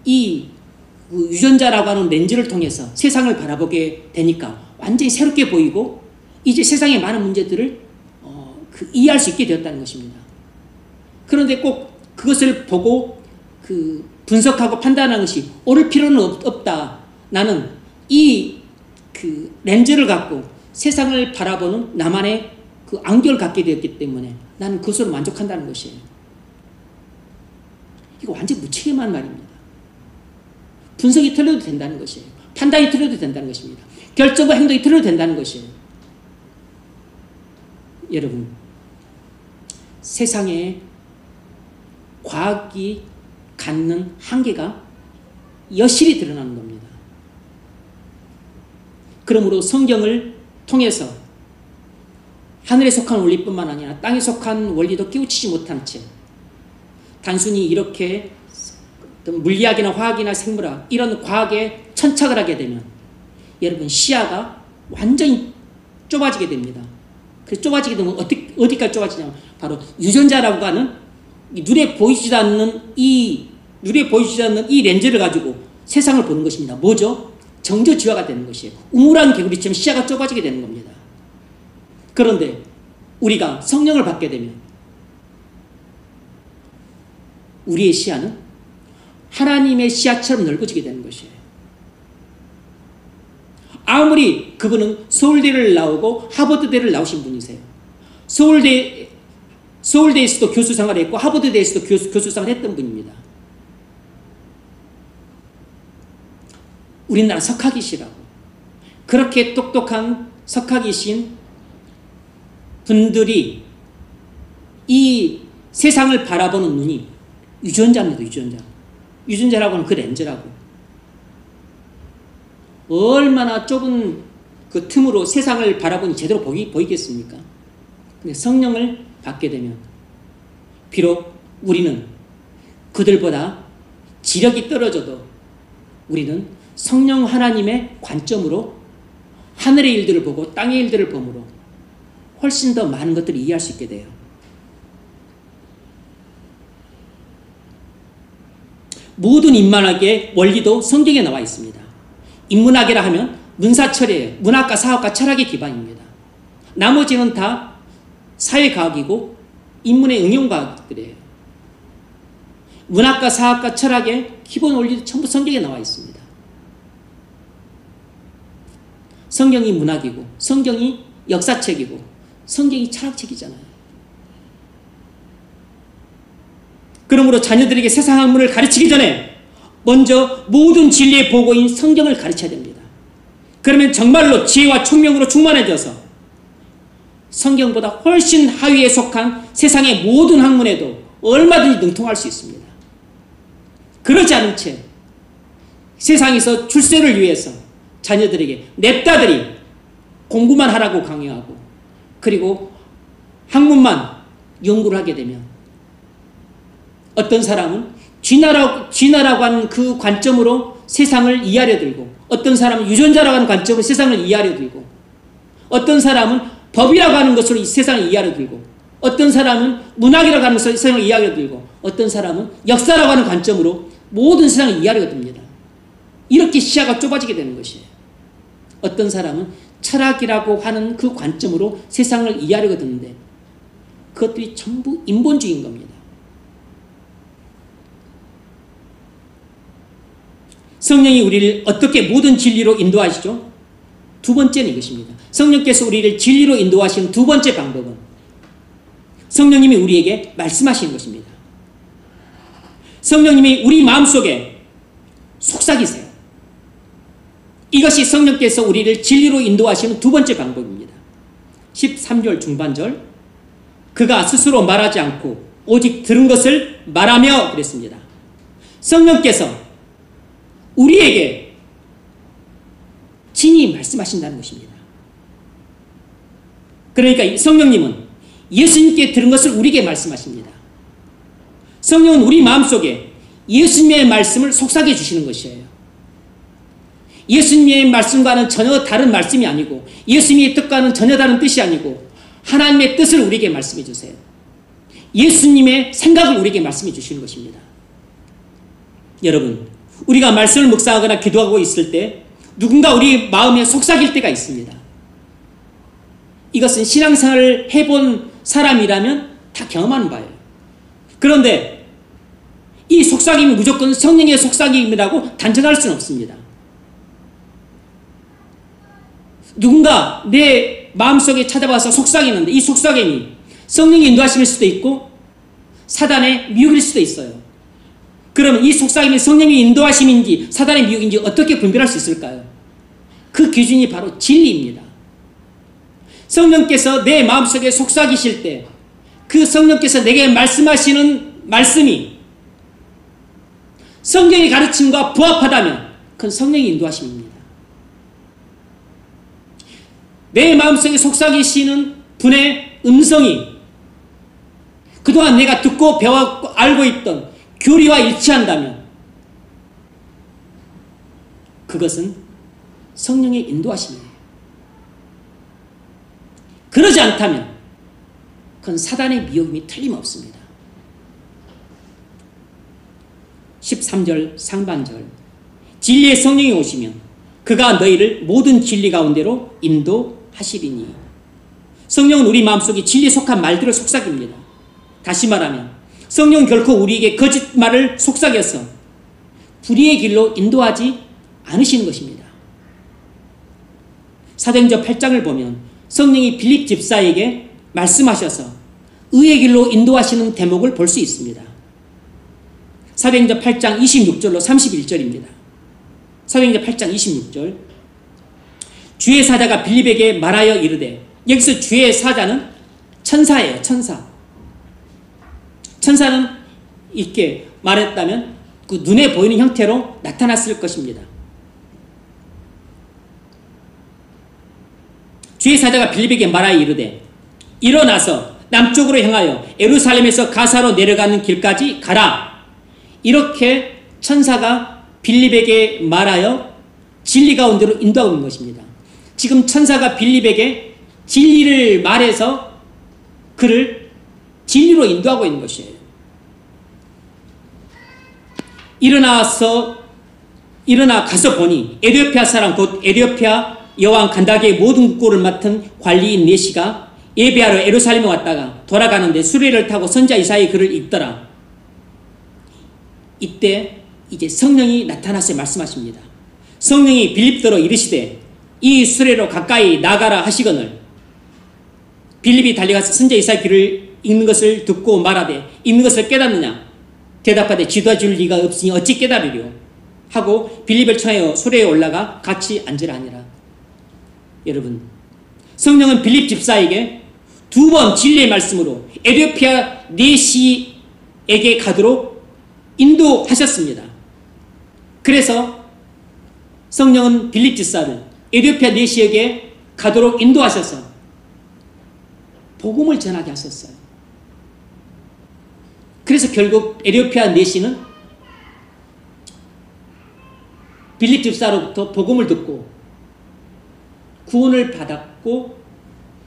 이 유전자라고 하는 렌즈를 통해서 세상을 바라보게 되니까 완전히 새롭게 보이고 이제 세상의 많은 문제들을 이해할 수 있게 되었다는 것입니다. 그런데 꼭 그것을 보고 분석하고 판단하는 것이 옳을 필요는 없다. 나는 이 렌즈를 갖고 세상을 바라보는 나만의 그 안경을 갖게 되었기 때문에 나는 그것으로 만족한다는 것이에요. 이거 완전 무책임한 말입니다. 분석이 틀려도 된다는 것이에요. 판단이 틀려도 된다는 것입니다. 결정과 행동이 틀려도 된다는 것이에요. 여러분, 세상에 과학이 갖는 한계가 여실히 드러나는 겁니다. 그러므로 성경을 통해서 하늘에 속한 원리뿐만 아니라 땅에 속한 원리도 깨우치지 못한 채 단순히 이렇게 물리학이나 화학이나 생물학 이런 과학에 천착을 하게 되면 여러분 시야가 완전히 좁아지게 됩니다. 그 좁아지게 되면 어디까지 좁아지냐면 바로 유전자라고 하는 눈에 보이지도 않는 이 렌즈를 가지고 세상을 보는 것입니다. 뭐죠? 정저지화가 되는 것이에요. 우물안 개구리처럼 시야가 좁아지게 되는 겁니다. 그런데 우리가 성령을 받게 되면 우리의 시야는 하나님의 시야처럼 넓어지게 되는 것이에요. 아무리 그분은 서울대를 나오고 하버드대를 나오신 분이세요. 서울대에서도 교수 생활을 했고 하버드대에서도 교수 생활을 했던 분입니다. 우리나라 석학이시라고. 그렇게 똑똑한 석학이신 분들이 이 세상을 바라보는 눈이 유전자입니다. 유전자라고 하는 그 렌즈라고. 얼마나 좁은 그 틈으로 세상을 바라보니 제대로 보이겠습니까? 근데 성령을 받게 되면 비록 우리는 그들보다 지력이 떨어져도 우리는 성령 하나님의 관점으로 하늘의 일들을 보고 땅의 일들을 보므로 훨씬 더 많은 것들을 이해할 수 있게 돼요. 모든 인문학의 원리도 성경에 나와 있습니다. 인문학이라 하면 문사철이에요. 문학과 사학과 철학의 기반입니다. 나머지는 다 사회과학이고 인문의 응용과학들이에요. 문학과 사학과 철학의 기본 원리도 전부 성경에 나와 있습니다. 성경이 문학이고 성경이 역사책이고 성경이 철학책이잖아요. 그러므로 자녀들에게 세상 학문을 가르치기 전에 먼저 모든 진리의 보고인 성경을 가르쳐야 됩니다. 그러면 정말로 지혜와 총명으로 충만해져서 성경보다 훨씬 하위에 속한 세상의 모든 학문에도 얼마든지 능통할 수 있습니다. 그러지 않은 채 세상에서 출세를 위해서 자녀들에게 냅다들이 공부만 하라고 강요하고 그리고 학문만 연구를 하게 되면 어떤 사람은 쥐나라고 하는 그 관점으로 세상을 이해하려 들고 어떤 사람은 유전자라고 하는 관점으로 세상을 이해하려 들고 어떤 사람은 법이라고 하는 것으로 이 세상을 이해하려 들고 어떤 사람은 문학이라고 하는 것으로 세상을 이해하려 들고 어떤 사람은 역사라고 하는 관점으로 모든 세상을 이해하려 듭니다. 이렇게 시야가 좁아지게 되는 것이에요. 어떤 사람은 철학이라고 하는 그 관점으로 세상을 이해하려고 드는데 그것들이 전부 인본주의인 겁니다. 성령이 우리를 어떻게 모든 진리로 인도하시죠? 두 번째는 이것입니다. 성령께서 우리를 진리로 인도하시는 두 번째 방법은 성령님이 우리에게 말씀하시는 것입니다. 성령님이 우리 마음속에 속삭이세요. 이것이 성령께서 우리를 진리로 인도하시는 두 번째 방법입니다. 13절 중반절, 그가 스스로 말하지 않고 오직 들은 것을 말하며 그랬습니다. 성령께서 우리에게 친히 말씀하신다는 것입니다. 그러니까 성령님은 예수님께 들은 것을 우리에게 말씀하십니다. 성령은 우리 마음속에 예수님의 말씀을 속삭여 주시는 것이에요. 예수님의 말씀과는 전혀 다른 말씀이 아니고 예수님의 뜻과는 전혀 다른 뜻이 아니고 하나님의 뜻을 우리에게 말씀해 주세요. 예수님의 생각을 우리에게 말씀해 주시는 것입니다. 여러분, 우리가 말씀을 묵상하거나 기도하고 있을 때 누군가 우리 마음에 속삭일 때가 있습니다. 이것은 신앙생활을 해본 사람이라면 다 경험하는 바예요. 그런데 이 속삭임이 무조건 성령의 속삭임이라고 단정할 수는 없습니다. 누군가 내 마음속에 찾아와서 속삭이는데 이 속삭임이 성령의 인도하심일 수도 있고 사단의 미혹일 수도 있어요. 그러면 이 속삭임이 성령의 인도하심인지 사단의 미혹인지 어떻게 분별할 수 있을까요? 그 기준이 바로 진리입니다. 성령께서 내 마음속에 속삭이실 때 그 성령께서 내게 말씀하시는 말씀이 성경의 가르침과 부합하다면 그건 성령의 인도하심입니다. 내 마음속에 속삭이시는 분의 음성이 그동안 내가 듣고 배웠고 알고 있던 교리와 일치한다면 그것은 성령의 인도하심이에요. 그러지 않다면 그건 사단의 미혹임이 틀림없습니다. 13절 상반절, 진리의 성령이 오시면 그가 너희를 모든 진리 가운데로 인도하시리니. 성령은 우리 마음속에 진리에 속한 말들을 속삭입니다. 다시 말하면 성령은 결코 우리에게 거짓말을 속삭여서 불의의 길로 인도하지 않으시는 것입니다. 사도행전 8장을 보면 성령이 빌립 집사에게 말씀하셔서 의의 길로 인도하시는 대목을 볼 수 있습니다. 사도행전 8장 26절로 31절입니다. 사도행전 8장 26절, 주의 사자가 빌립에게 말하여 이르되, 여기서 주의 사자는 천사예요. 천사. 천사는 이렇게 말했다면 그 눈에 보이는 형태로 나타났을 것입니다. 주의 사자가 빌립에게 말하여 이르되, 일어나서 남쪽으로 향하여 예루살렘에서 가사로 내려가는 길까지 가라. 이렇게 천사가 빌립에게 말하여 진리 가운데로 인도하고 있는 것입니다. 지금 천사가 빌립에게 진리를 말해서 그를 진리로 인도하고 있는 것이에요. 일어나 가서 보니 에디오피아 사람 곧 에디오피아 여왕 간다게의 모든 국고를 맡은 관리인 네시가 예배하러 예루살렘에 왔다가 돌아가는데 수레를 타고 선지자 이사야의 글을 읽더라. 이때 이제 성령이 나타나서 말씀하십니다. 성령이 빌립더러 이르시되 이 수레로 가까이 나가라 하시거늘, 빌립이 달려가서 선지자 이사야의 글을 읽는 것을 듣고 말하되 읽는 것을 깨닫느냐? 대답하되 지도해 줄 리가 없으니 어찌 깨달으리요? 하고 빌립을 청하여 수레에 올라가 같이 앉으라 하니라. 여러분, 성령은 빌립 집사에게 두 번 진리의 말씀으로 에디오피아 네시에게 가도록 인도하셨습니다. 그래서 성령은 빌립 집사를 에디오피아 네시에게 가도록 인도하셔서 복음을 전하게 하셨어요. 그래서 결국 에디오피아 네시는 빌립 집사로부터 복음을 듣고 구원을 받았고,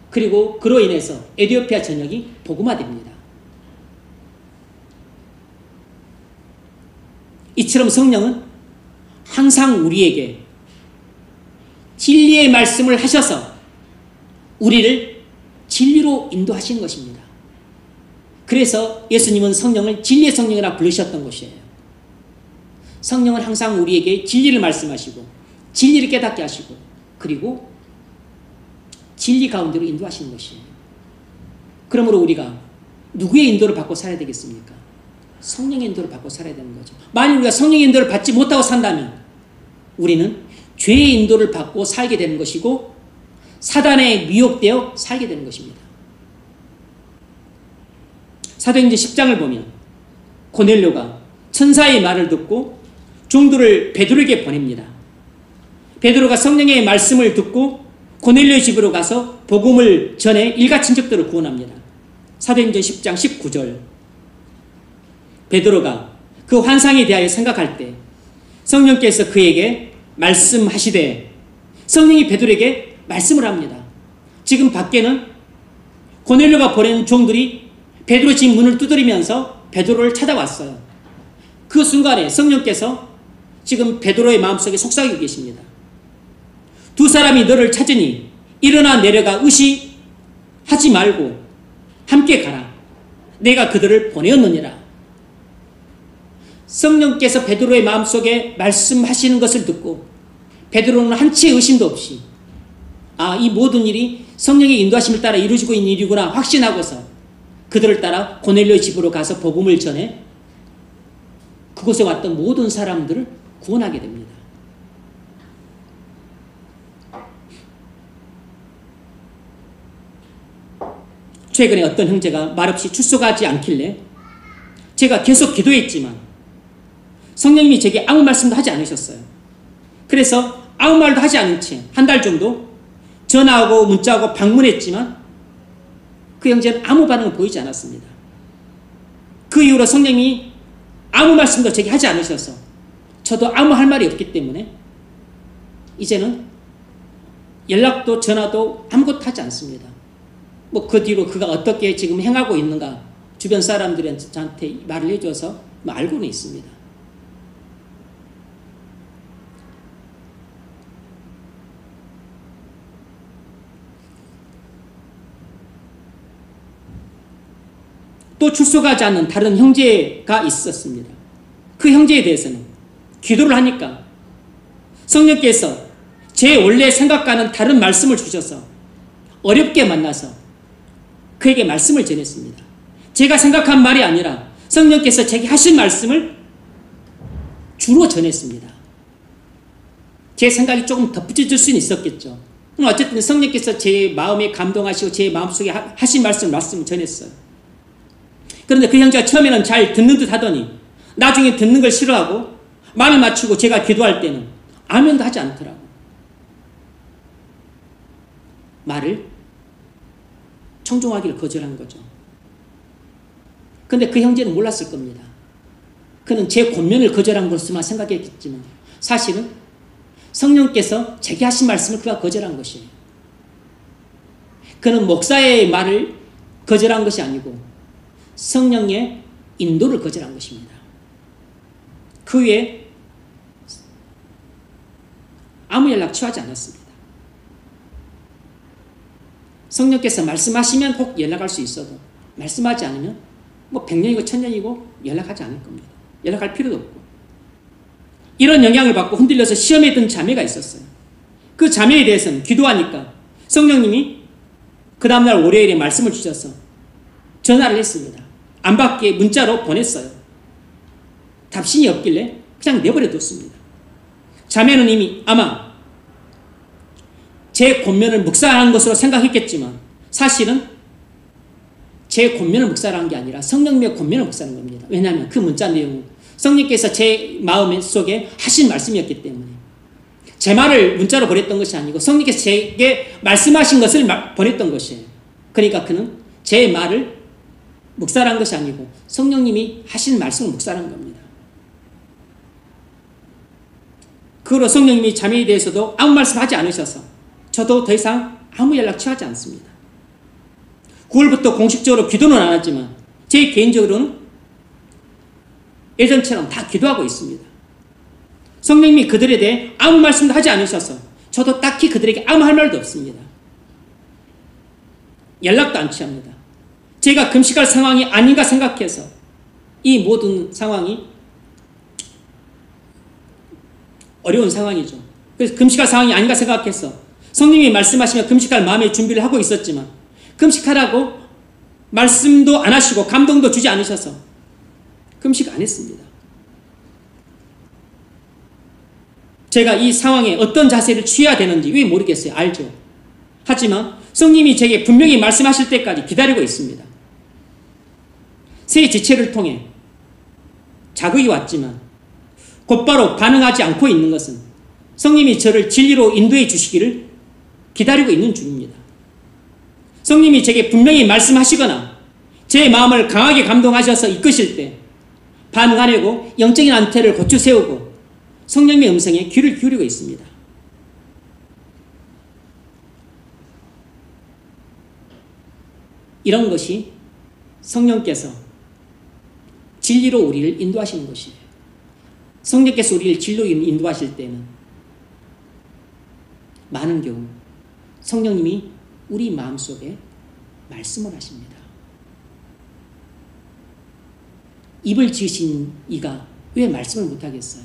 그리고 그로 인해서 에디오피아 전역이 복음화됩니다. 이처럼 성령은 항상 우리에게 진리의 말씀을 하셔서 우리를 진리로 인도하시는 것입니다. 그래서 예수님은 성령을 진리의 성령이라 부르셨던 것이에요. 성령은 항상 우리에게 진리를 말씀하시고 진리를 깨닫게 하시고 그리고 진리 가운데로 인도하시는 것이에요. 그러므로 우리가 누구의 인도를 받고 살아야 되겠습니까? 성령의 인도를 받고 살아야 되는 거죠. 만일 우리가 성령의 인도를 받지 못하고 산다면 우리는 죄의 인도를 받고 살게 되는 것이고 사단에 미혹되어 살게 되는 것입니다. 사도행전 10장을 보면 고넬료가 천사의 말을 듣고 종들을 베드로에게 보냅니다. 베드로가 성령의 말씀을 듣고 고넬료의 집으로 가서 복음을 전해 일가 친척들을 구원합니다. 사도행전 10장 19절. 베드로가 그 환상에 대하여 생각할 때 성령께서 그에게 말씀하시되 성령이 베드로에게 말씀을 합니다. 지금 밖에는 고넬료가 보낸 종들이 베드로 집 문을 두드리면서 베드로를 찾아왔어요. 그 순간에 성령께서 지금 베드로의 마음속에 속삭이고 계십니다. 두 사람이 너를 찾으니 일어나 내려가 의시하지 말고 함께 가라. 내가 그들을 보내었느니라. 성령께서 베드로의 마음속에 말씀하시는 것을 듣고 베드로는 한치의 의심도 없이 이 모든 일이 성령의 인도하심을 따라 이루어지고 있는 일이구나 확신하고서 그들을 따라 고넬료의 집으로 가서 복음을 전해 그곳에 왔던 모든 사람들을 구원하게 됩니다. 최근에 어떤 형제가 말없이 출석하지 않길래 제가 계속 기도했지만 성령님이 제게 아무 말씀도 하지 않으셨어요. 그래서 아무 말도 하지 않은 채 한 달 정도 전화하고 문자하고 방문했지만 그 형제는 아무 반응을 보이지 않았습니다. 그 이후로 성령님이 아무 말씀도 제게 하지 않으셔서 저도 아무 할 말이 없기 때문에 이제는 연락도 전화도 아무것도 하지 않습니다. 그 뒤로 그가 어떻게 지금 행하고 있는가 주변 사람들한테 말을 해줘서 알고는 있습니다. 또 출석하지 않는 다른 형제가 있었습니다. 그 형제에 대해서는 기도를 하니까 성령께서 제 원래 생각과는 다른 말씀을 주셔서 어렵게 만나서 그에게 말씀을 전했습니다. 제가 생각한 말이 아니라 성령께서 제게 하신 말씀을 주로 전했습니다. 제 생각이 조금 덧붙여질 수는 있었겠죠. 어쨌든 성령께서 제 마음에 감동하시고 제 마음속에 하신 말씀을 전했어요. 그런데 그 형제가 처음에는 잘 듣는 듯 하더니 나중에 듣는 걸 싫어하고 말을 맞추고 제가 기도할 때는 아멘도 하지 않더라고. 말을 청종하기를 거절한 거죠. 그런데 그 형제는 몰랐을 겁니다. 그는 제 권면을 거절한 것으로만 생각했겠지만 사실은 성령께서 제게 하신 말씀을 그가 거절한 것이에요. 그는 목사의 말을 거절한 것이 아니고 성령의 인도를 거절한 것입니다. 그 후에 아무 연락 취하지 않았습니다. 성령께서 말씀하시면 꼭 연락할 수 있어도 말씀하지 않으면 100년이고 1000년이고 연락하지 않을 겁니다. 연락할 필요도 없고. 이런 영향을 받고 흔들려서 시험에 든 자매가 있었어요. 그 자매에 대해서는 기도하니까 성령님이 그 다음날 월요일에 말씀을 주셔서 전화를 했습니다. 안 받게 문자로 보냈어요. 답신이 없길래 그냥 내버려 뒀습니다. 자매는 이미 아마 제 권면을 묵살한 것으로 생각했겠지만 사실은 제 권면을 묵살한 게 아니라 성령님의 권면을 묵살한 겁니다. 왜냐하면 그 문자 내용은 성령께서 제 마음 속에 하신 말씀이었기 때문에 제 말을 문자로 보냈던 것이 아니고 성령께서 제게 말씀하신 것을 보냈던 것이에요. 그러니까 그는 제 말을 묵살한 것이 아니고 성령님이 하신 말씀을 묵살한 겁니다. 그 후로 성령님이 자매에 대해서도 아무 말씀하지 않으셔서 저도 더 이상 아무 연락 취하지 않습니다. 9월부터 공식적으로 기도는 안 하지만 제 개인적으로는 예전처럼 다 기도하고 있습니다. 성령님이 그들에 대해 아무 말씀도 하지 않으셔서 저도 딱히 그들에게 아무 할 말도 없습니다. 연락도 안 취합니다. 제가 금식할 상황이 아닌가 생각해서 이 모든 상황이 어려운 상황이죠. 그래서 금식할 상황이 아닌가 생각해서 성령님이 말씀하시면 금식할 마음의 준비를 하고 있었지만 금식하라고 말씀도 안 하시고 감동도 주지 않으셔서 금식 안 했습니다. 제가 이 상황에 어떤 자세를 취해야 되는지 왜 모르겠어요. 알죠. 하지만 성령님이 제게 분명히 말씀하실 때까지 기다리고 있습니다. 새 지체를 통해 자극이 왔지만 곧바로 반응하지 않고 있는 것은 성령님이 저를 진리로 인도해 주시기를 기다리고 있는 중입니다. 성령님이 제게 분명히 말씀하시거나 제 마음을 강하게 감동하셔서 이끄실 때 반응하려고 영적인 안테를 고쳐 세우고 성령님의 음성에 귀를 기울이고 있습니다. 이런 것이 성령께서 진리로 우리를 인도하시는 것이에요. 성령께서 우리를 진리로 인도하실 때는 많은 경우 성령님이 우리 마음속에 말씀을 하십니다. 입을 지으신 이가 왜 말씀을 못하겠어요?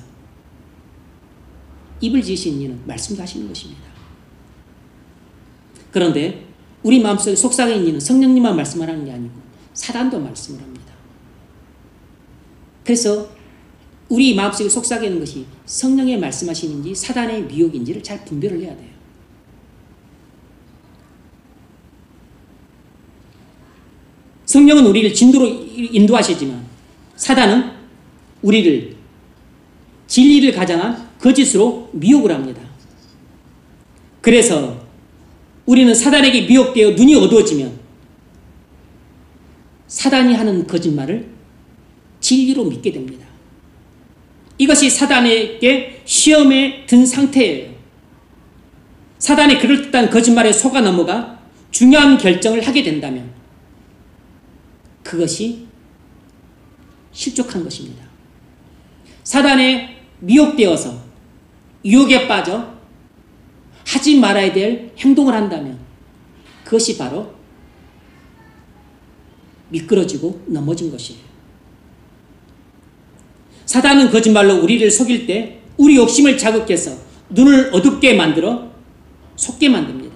입을 지으신 이는 말씀도 하시는 것입니다. 그런데 우리 마음속에 속삭이는 이는 성령님만 말씀을 하는 게 아니고 사단도 말씀을 합니다. 그래서 우리 마음속에 속삭이는 것이 성령의 말씀하시는지 사단의 미혹인지를 잘 분별을 해야 돼요. 성령은 우리를 진도로 인도하시지만 사단은 우리를 진리를 가장한 거짓으로 미혹을 합니다. 그래서 우리는 사단에게 미혹되어 눈이 어두워지면 사단이 하는 거짓말을 진리로 믿게 됩니다. 이것이 사단에게 시험에 든 상태예요. 사단의 그럴듯한 거짓말에 속아 넘어가 중요한 결정을 하게 된다면 그것이 실족한 것입니다. 사단에 미혹되어서 유혹에 빠져 하지 말아야 될 행동을 한다면 그것이 바로 미끄러지고 넘어진 것이에요. 사단은 거짓말로 우리를 속일 때 우리 욕심을 자극해서 눈을 어둡게 만들어 속게 만듭니다.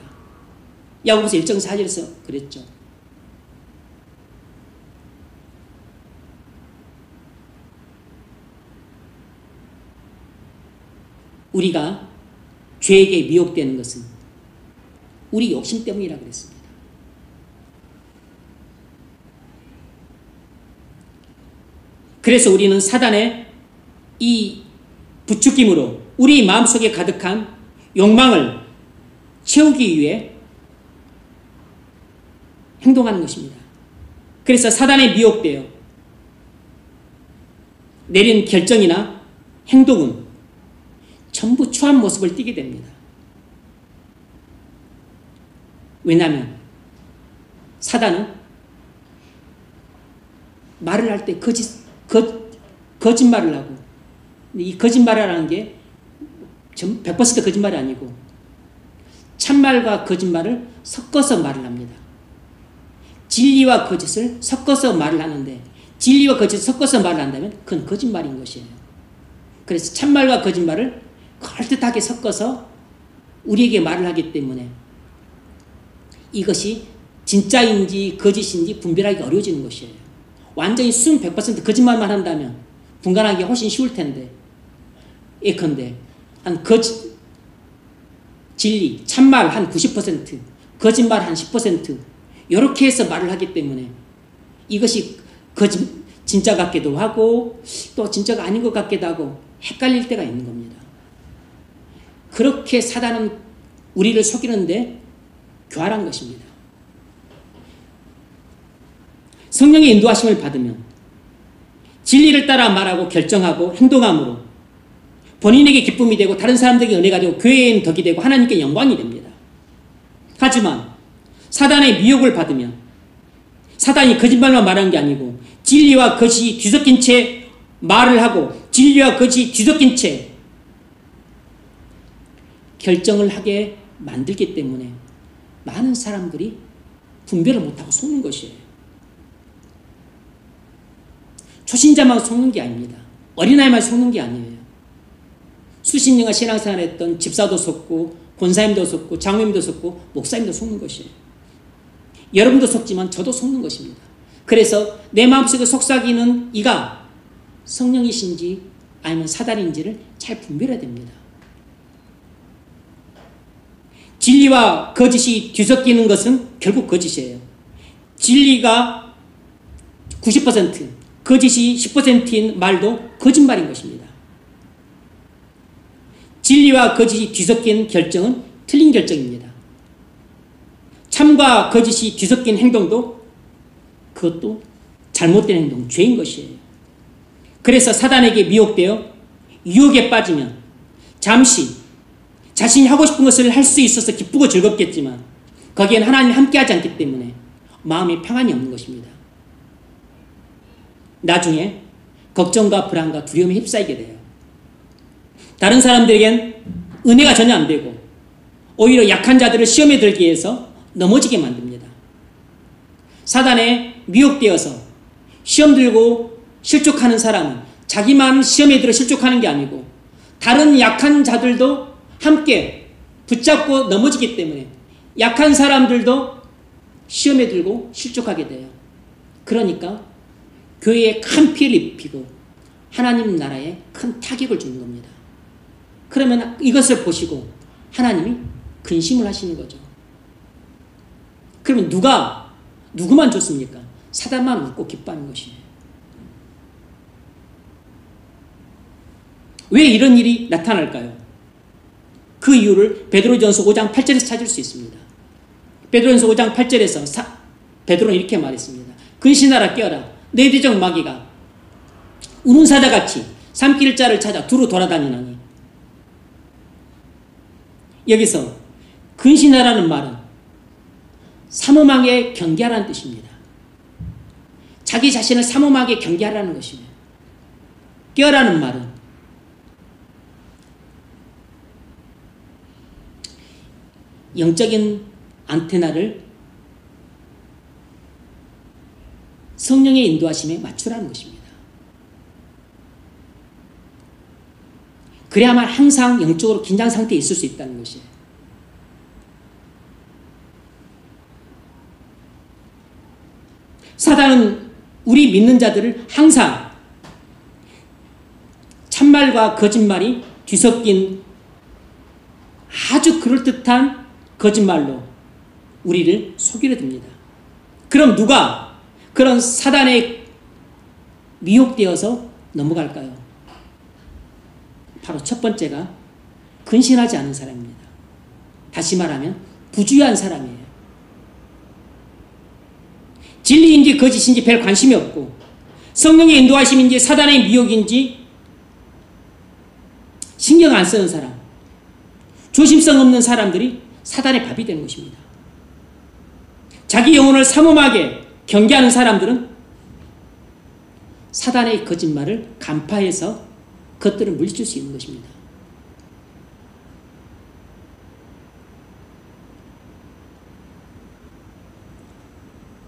야고보서 1장 4절에서 그랬죠. 우리가 죄에게 미혹되는 것은 우리 욕심 때문이라고 그랬습니다. 그래서 우리는 사단의 이 부추김으로 우리 마음속에 가득한 욕망을 채우기 위해 행동하는 것입니다. 그래서 사단에 미혹되어 내린 결정이나 행동은 전부 추한 모습을 띠게 됩니다. 왜냐하면 사단은 말을 할 때 거짓말을 하고 이 거짓말이라는 게 100% 거짓말이 아니고 참말과 거짓말을 섞어서 말을 합니다. 진리와 거짓을 섞어서 말을 하는데 진리와 거짓을 섞어서 말을 한다면 그건 거짓말인 것이에요. 그래서 참말과 거짓말을 그럴듯하게 섞어서 우리에게 말을 하기 때문에 이것이 진짜인지 거짓인지 분별하기가 어려워지는 것이에요. 완전히 순 100% 거짓말만 한다면 분간하기가 훨씬 쉬울 텐데 예컨대 한 진리, 참말 한 90%, 거짓말 한 10% 이렇게 해서 말을 하기 때문에 이것이 진짜 같기도 하고 또 진짜가 아닌 것 같기도 하고 헷갈릴 때가 있는 겁니다. 그렇게 사단은 우리를 속이는데 교활한 것입니다. 성령의 인도하심을 받으면 진리를 따라 말하고 결정하고 행동함으로 본인에게 기쁨이 되고 다른 사람들에게 은혜가 되고 교회에는 덕이 되고 하나님께 영광이 됩니다. 하지만 사단의 미혹을 받으면 사단이 거짓말만 말하는 게 아니고 진리와 거짓이 뒤섞인 채 말을 하고 진리와 거짓이 뒤섞인 채 결정을 하게 만들기 때문에 많은 사람들이 분별을 못하고 속는 것이에요. 초신자만 속는 게 아닙니다. 어린아이만 속는 게 아니에요. 수십 년간 신앙생활 했던 집사도 속고 권사님도 속고 장로님도 속고 목사님도 속는 것이에요. 여러분도 속지만 저도 속는 것입니다. 그래서 내 마음속에 속삭이는 이가 성령이신지 아니면 사단인지를 잘 분별해야 됩니다. 진리와 거짓이 뒤섞이는 것은 결국 거짓이에요. 진리가 90%, 거짓이 10%인 말도 거짓말인 것입니다. 진리와 거짓이 뒤섞인 결정은 틀린 결정입니다. 참과 거짓이 뒤섞인 행동도 그것도 잘못된 행동, 죄인 것이에요. 그래서 사단에게 미혹되어 유혹에 빠지면 잠시 자신이 하고 싶은 것을 할 수 있어서 기쁘고 즐겁겠지만 거기엔 하나님이 함께하지 않기 때문에 마음에 평안이 없는 것입니다. 나중에 걱정과 불안과 두려움에 휩싸이게 돼요. 다른 사람들에겐 은혜가 전혀 안 되고 오히려 약한 자들을 시험에 들게 해서 넘어지게 만듭니다. 사단에 미혹되어서 시험 들고 실족하는 사람은 자기만 시험에 들어 실족하는 게 아니고 다른 약한 자들도 함께 붙잡고 넘어지기 때문에 약한 사람들도 시험에 들고 실족하게 돼요. 그러니까 교회에 큰 피해를 입히고 하나님 나라에 큰 타격을 주는 겁니다. 그러면 이것을 보시고 하나님이 근심을 하시는 거죠. 그러면 누구만 좋습니까? 사단만 웃고 기뻐하는 것이에요. 왜 이런 일이 나타날까요? 그 이유를 베드로전서 5장 8절에서 찾을 수 있습니다. 베드로전서 5장 8절에서 베드로는 이렇게 말했습니다. 근신하라 깨어라 내 대적 마귀가 우는 사자같이 삼킬 자를 찾아 두루 돌아다니나니. 여기서 근신하라는 말은 삼엄하게 경계하라는 뜻입니다. 자기 자신을 삼엄하게 경계하라는 것입니다. 깨어라는 말은 영적인 안테나를 성령의 인도하심에 맞추라는 것입니다. 그래야만 항상 영적으로 긴장 상태에 있을 수 있다는 것이에요. 사단은 우리 믿는 자들을 항상 참말과 거짓말이 뒤섞인 아주 그럴듯한 거짓말로 우리를 속이려 듭니다. 그럼 누가 그런 사단에 미혹되어서 넘어갈까요? 바로 첫 번째가 근신하지 않은 사람입니다. 다시 말하면 부주의한 사람이에요. 진리인지 거짓인지 별 관심이 없고 성령의 인도하심인지 사단의 미혹인지 신경 안 쓰는 사람, 조심성 없는 사람들이 사단의 밥이 되는 것입니다. 자기 영혼을 삼엄하게 경계하는 사람들은 사단의 거짓말을 간파해서 그것들을 물리칠 수 있는 것입니다.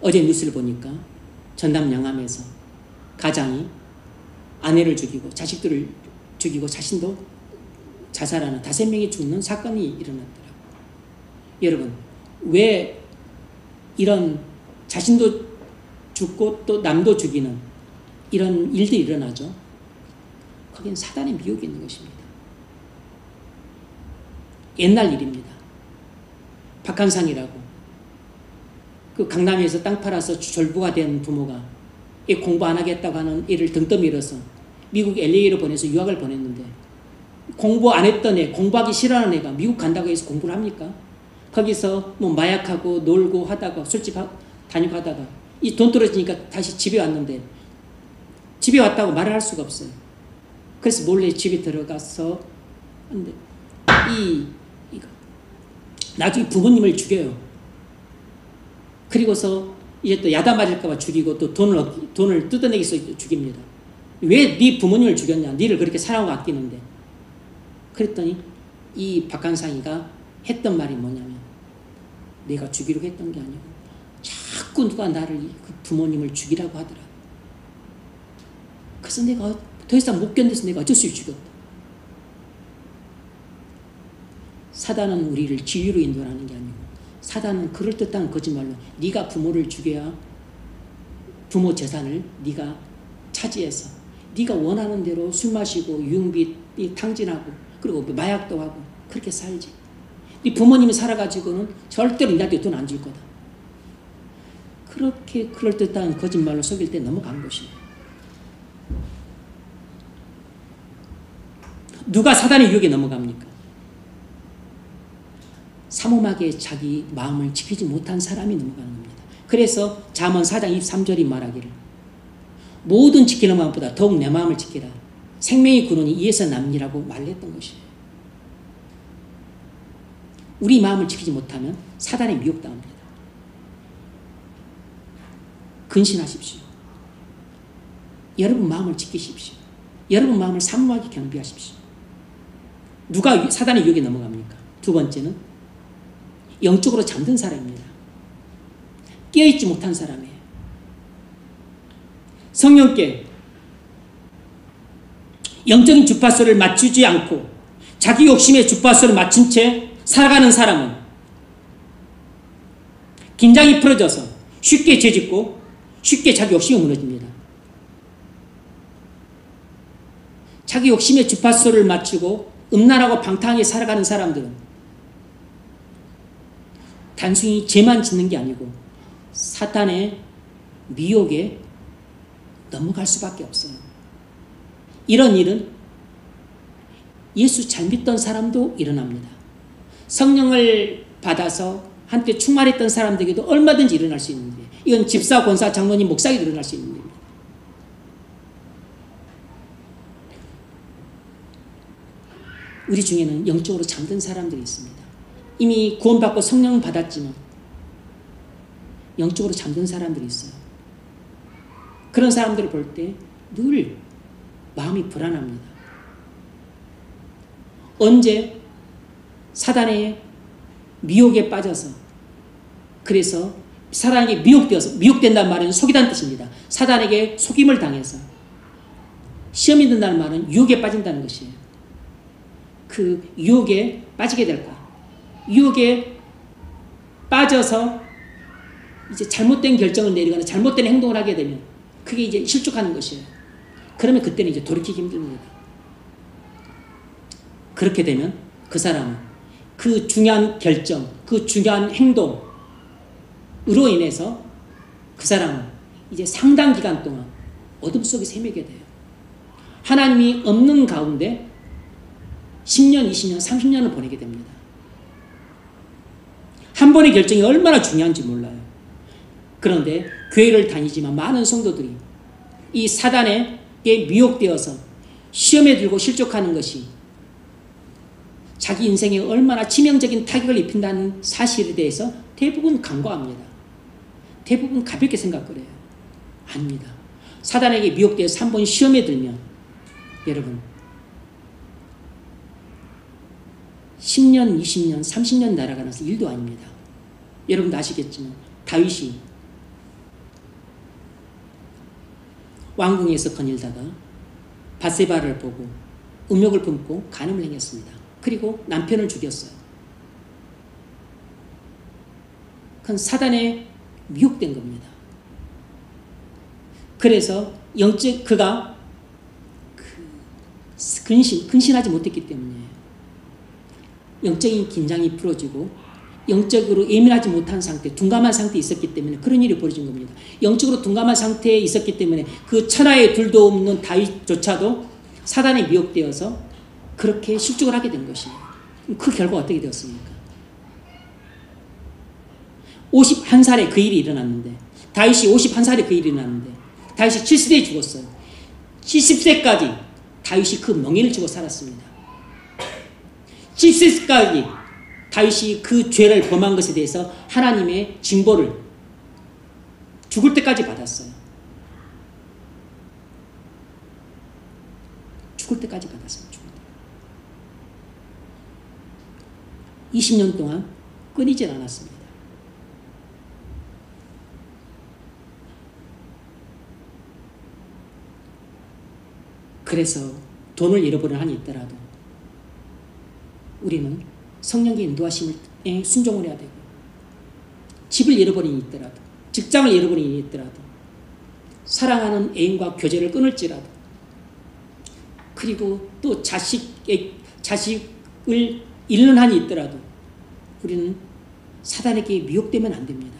어제 뉴스를 보니까 전남 영암에서 가장이 아내를 죽이고 자식들을 죽이고 자신도 자살하는 5명이 죽는 사건이 일어났더라고요. 여러분, 왜 이런 자신도 죽고 또 남도 죽이는 이런 일들이 일어나죠? 거기는 사단의 미혹이 있는 것입니다. 옛날 일입니다. 박한상이라고 그 강남에서 땅 팔아서 졸부가 된 부모가 공부 안 하겠다고 하는 애를 등 떠밀어서 미국 LA로 보내서 유학을 보냈는데 공부 안 했던 애, 공부하기 싫어하는 애가 미국 간다고 해서 공부를 합니까? 거기서 뭐 마약하고 놀고 하다가 술집 다니고 하다가 이 돈 떨어지니까 다시 집에 왔는데 집에 왔다고 말을 할 수가 없어요. 그래서 몰래 집에 들어가서 근데 이거 나중에 부모님을 죽여요. 그리고서 이제 또 야단 맞을까봐 죽이고 또 돈을 뜯어내기 위해서 죽입니다. 왜 네 부모님을 죽였냐? 니를 그렇게 사랑하고 아끼는데. 그랬더니 이 박한상이가 했던 말이 뭐냐면 내가 죽이려고 했던 게 아니고 자꾸 누가 나를 그 부모님을 죽이라고 하더라. 그래서 내가 더 이상 못 견뎌서 내가 어쩔 수 없이 죽였다. 사단은 우리를 지위로 인도하는 게 아니고 사단은 그럴듯한 거짓말로 네가 부모를 죽여야 부모 재산을 네가 차지해서 네가 원하는 대로 술 마시고 유흥비 탕진하고 그리고 마약도 하고 그렇게 살지. 네 부모님이 살아가지고는 절대로 니한테 돈 안 줄 거다. 그렇게 그럴듯한 거짓말로 속일 때 넘어간 것이에요. 누가 사단의 유혹에 넘어갑니까? 삼엄하게 자기 마음을 지키지 못한 사람이 넘어가는 겁니다. 그래서 잠언 4장 23절이 말하기를 모든 지키는 마음보다 더욱 내 마음을 지키라. 생명의 근원이 이에서 남니라고 말했던 것이에요. 우리 마음을 지키지 못하면 사단에 미혹당합니다. 근신하십시오. 여러분 마음을 지키십시오. 여러분 마음을 삼엄하게 경비하십시오. 누가 사단의 유혹에 넘어갑니까? 두 번째는 영적으로 잠든 사람입니다. 깨어있지 못한 사람이에요. 성령께 영적인 주파수를 맞추지 않고 자기 욕심의 주파수를 맞춘 채 살아가는 사람은 긴장이 풀어져서 쉽게 죄짓고 쉽게 자기 욕심이 무너집니다. 자기 욕심의 주파수를 맞추고 음란하고 방탕하게 살아가는 사람들은 단순히 죄만 짓는 게 아니고 사탄의 미혹에 넘어갈 수밖에 없어요. 이런 일은 예수 잘 믿던 사람도 일어납니다. 성령을 받아서 한때 충만했던 사람들에게도 얼마든지 일어날 수 있는 일이에요. 이건 집사, 권사, 장로님, 목사에게 일어날 수 있는 일입니다. 우리 중에는 영적으로 잠든 사람들이 있습니다. 이미 구원받고 성령을 받았지만 영적으로 잠든 사람들이 있어요. 그런 사람들을 볼 때 늘 마음이 불안합니다. 언제 사단의 미혹에 빠져서 그래서 사단에게 미혹된다는 말은 속이다는 뜻입니다. 사단에게 속임을 당해서 시험이 든다는 말은 유혹에 빠진다는 것이에요. 그 유혹에 빠지게 될까? 유혹에 빠져서 이제 잘못된 결정을 내리거나 잘못된 행동을 하게 되면 그게 이제 실족하는 것이에요. 그러면 그때는 이제 돌이키기 힘듭니다. 그렇게 되면 그 사람은 그 중요한 결정, 그 중요한 행동으로 인해서 그 사람은 이제 상당 기간 동안 어둠 속에 헤매게 돼요. 하나님이 없는 가운데 10년, 20년, 30년을 보내게 됩니다. 한 번의 결정이 얼마나 중요한지 몰라요. 그런데 교회를 다니지만 많은 성도들이 이 사단에게 미혹되어서 시험에 들고 실족하는 것이 자기 인생에 얼마나 치명적인 타격을 입힌다는 사실에 대해서 대부분 간과합니다. 대부분 가볍게 생각을 해요. 아닙니다. 사단에게 미혹되어서 한 번 시험에 들면 여러분 10년, 20년, 30년 날아가는 일도 아닙니다. 여러분도 아시겠지만 다윗이 왕궁에서 거닐다가 밧세바를 보고 음욕을 품고 간음을 행했습니다. 그리고 남편을 죽였어요. 그건 사단에 미혹된 겁니다. 그래서 그가 근신하지 못했기 때문에 영적인 긴장이 풀어지고 영적으로 예민하지 못한 상태, 둔감한 상태에 있었기 때문에 그런 일이 벌어진 겁니다. 영적으로 둔감한 상태에 있었기 때문에 그 천하에 둘도 없는 다윗조차도 사단에 미혹되어서 그렇게 실족을 하게 된 것이에요. 그 결과 어떻게 되었습니까? 51살에 그 일이 일어났는데 다윗이 51살에 그 일이 일어났는데 다윗이 70세에 죽었어요. 70세까지 다윗이 그 명예를 주고 살았습니다. 70세까지 다윗이 그 죄를 범한 것에 대해서 하나님의 징벌을 죽을 때까지 받았어요. 죽을 때까지 받았어요. 20년 동안 끊이질 않았습니다. 그래서 돈을 잃어버린 한이 있더라도 우리는 성령의 인도하심에 순종을 해야 되고, 집을 잃어버린 일이 있더라도, 직장을 잃어버린 일이 있더라도, 사랑하는 애인과 교제를 끊을지라도 그리고 또 자식을 잃는 한이 있더라도 우리는 사단에게 미혹되면 안 됩니다.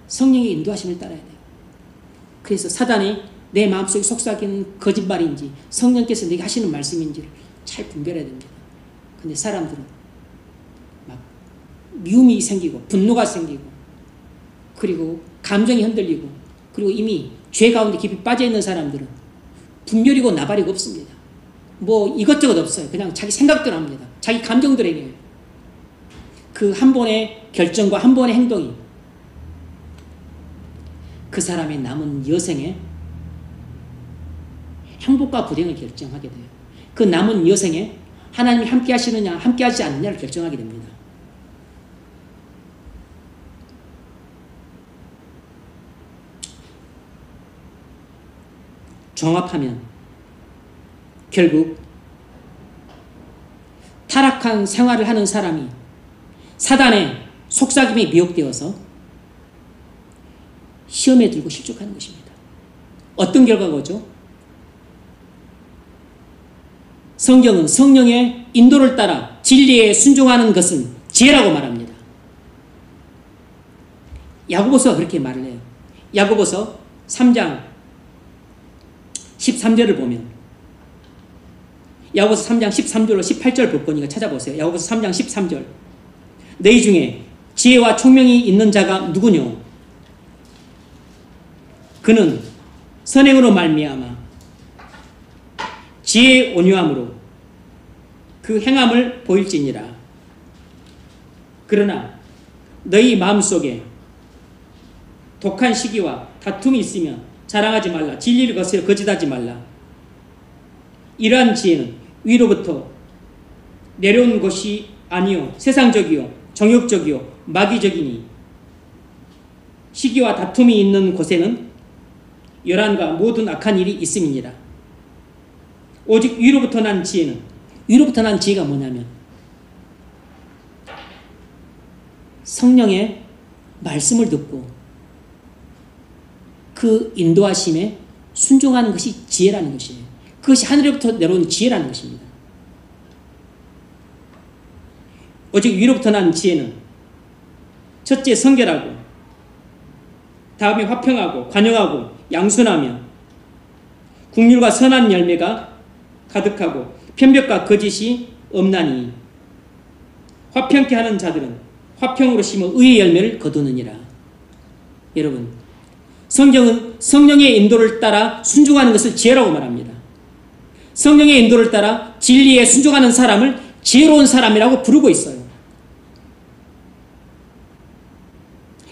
성령의 인도하심을 따라야 돼요. 그래서 사단이 내 마음속에 속삭이는 거짓말인지 성령께서 내게 하시는 말씀인지를 잘 분별해야 됩니다. 근데 사람들은 막 미움이 생기고 분노가 생기고 그리고 감정이 흔들리고 그리고 이미 죄 가운데 깊이 빠져있는 사람들은 분별이고 나발이고 없습니다. 뭐 이것저것 없어요. 그냥 자기 생각대로 합니다. 자기 감정대로 행해요. 그 한 번의 결정과 한 번의 행동이 그 사람의 남은 여생에 행복과 불행을 결정하게 돼요. 그 남은 여생에 하나님이 함께 하시느냐 함께 하지 않느냐를 결정하게 됩니다. 종합하면 결국 타락한 생활을 하는 사람이 사단의 속삭임에 미혹되어서 시험에 들고 실족하는 것입니다. 어떤 결과가 오죠? 성경은 성령의 인도를 따라 진리에 순종하는 것은 지혜라고 말합니다. 야고보서가 그렇게 말을 해요. 야고보서 3장 13절을 보면 야고보서 3장 13절로 18절 볼 거니까 찾아보세요. 야고보서 3장 13절 너희 중에 지혜와 총명이 있는 자가 누구뇨? 그는 선행으로 말미암아 지혜의 온유함으로 그 행함을 보일지니라. 그러나 너희 마음속에 독한 시기와 다툼이 있으면 자랑하지 말라. 진리를 거스려 거짓하지 말라. 이러한 지혜는 위로부터 내려온 것이 아니요 세상적이요 정욕적이요 마귀적이니 시기와 다툼이 있는 곳에는 열한과 모든 악한 일이 있음이니라. 오직 위로부터 난 지혜는 위로부터 난 지혜가 뭐냐면 성령의 말씀을 듣고 그 인도하심에 순종하는 것이 지혜라는 것이에요. 그것이 하늘로부터 내려온 지혜라는 것입니다. 오직 위로부터 난 지혜는 첫째 성결하고 다음에 화평하고 관용하고 양순하며 국률과 선한 열매가 가득하고 편벽과 거짓이 없나니 화평케 하는 자들은 화평으로 심어 의의 열매를 거두느니라. 여러분, 성경은 성령의 인도를 따라 순종하는 것을 지혜라고 말합니다. 성령의 인도를 따라 진리에 순종하는 사람을 지혜로운 사람이라고 부르고 있어요.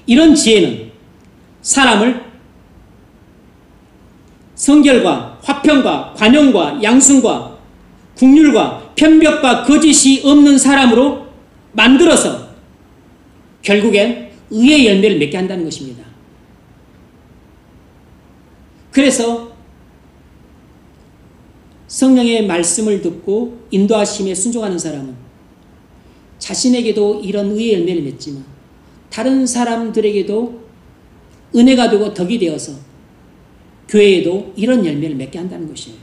이런 지혜는 사람을 성결과 화평과 관용과 양순과 국률과 편벽과 거짓이 없는 사람으로 만들어서 결국엔 의의 열매를 맺게 한다는 것입니다. 그래서 성령의 말씀을 듣고 인도하심에 순종하는 사람은 자신에게도 이런 의의 열매를 맺지만 다른 사람들에게도 은혜가 되고 덕이 되어서 교회에도 이런 열매를 맺게 한다는 것이에요.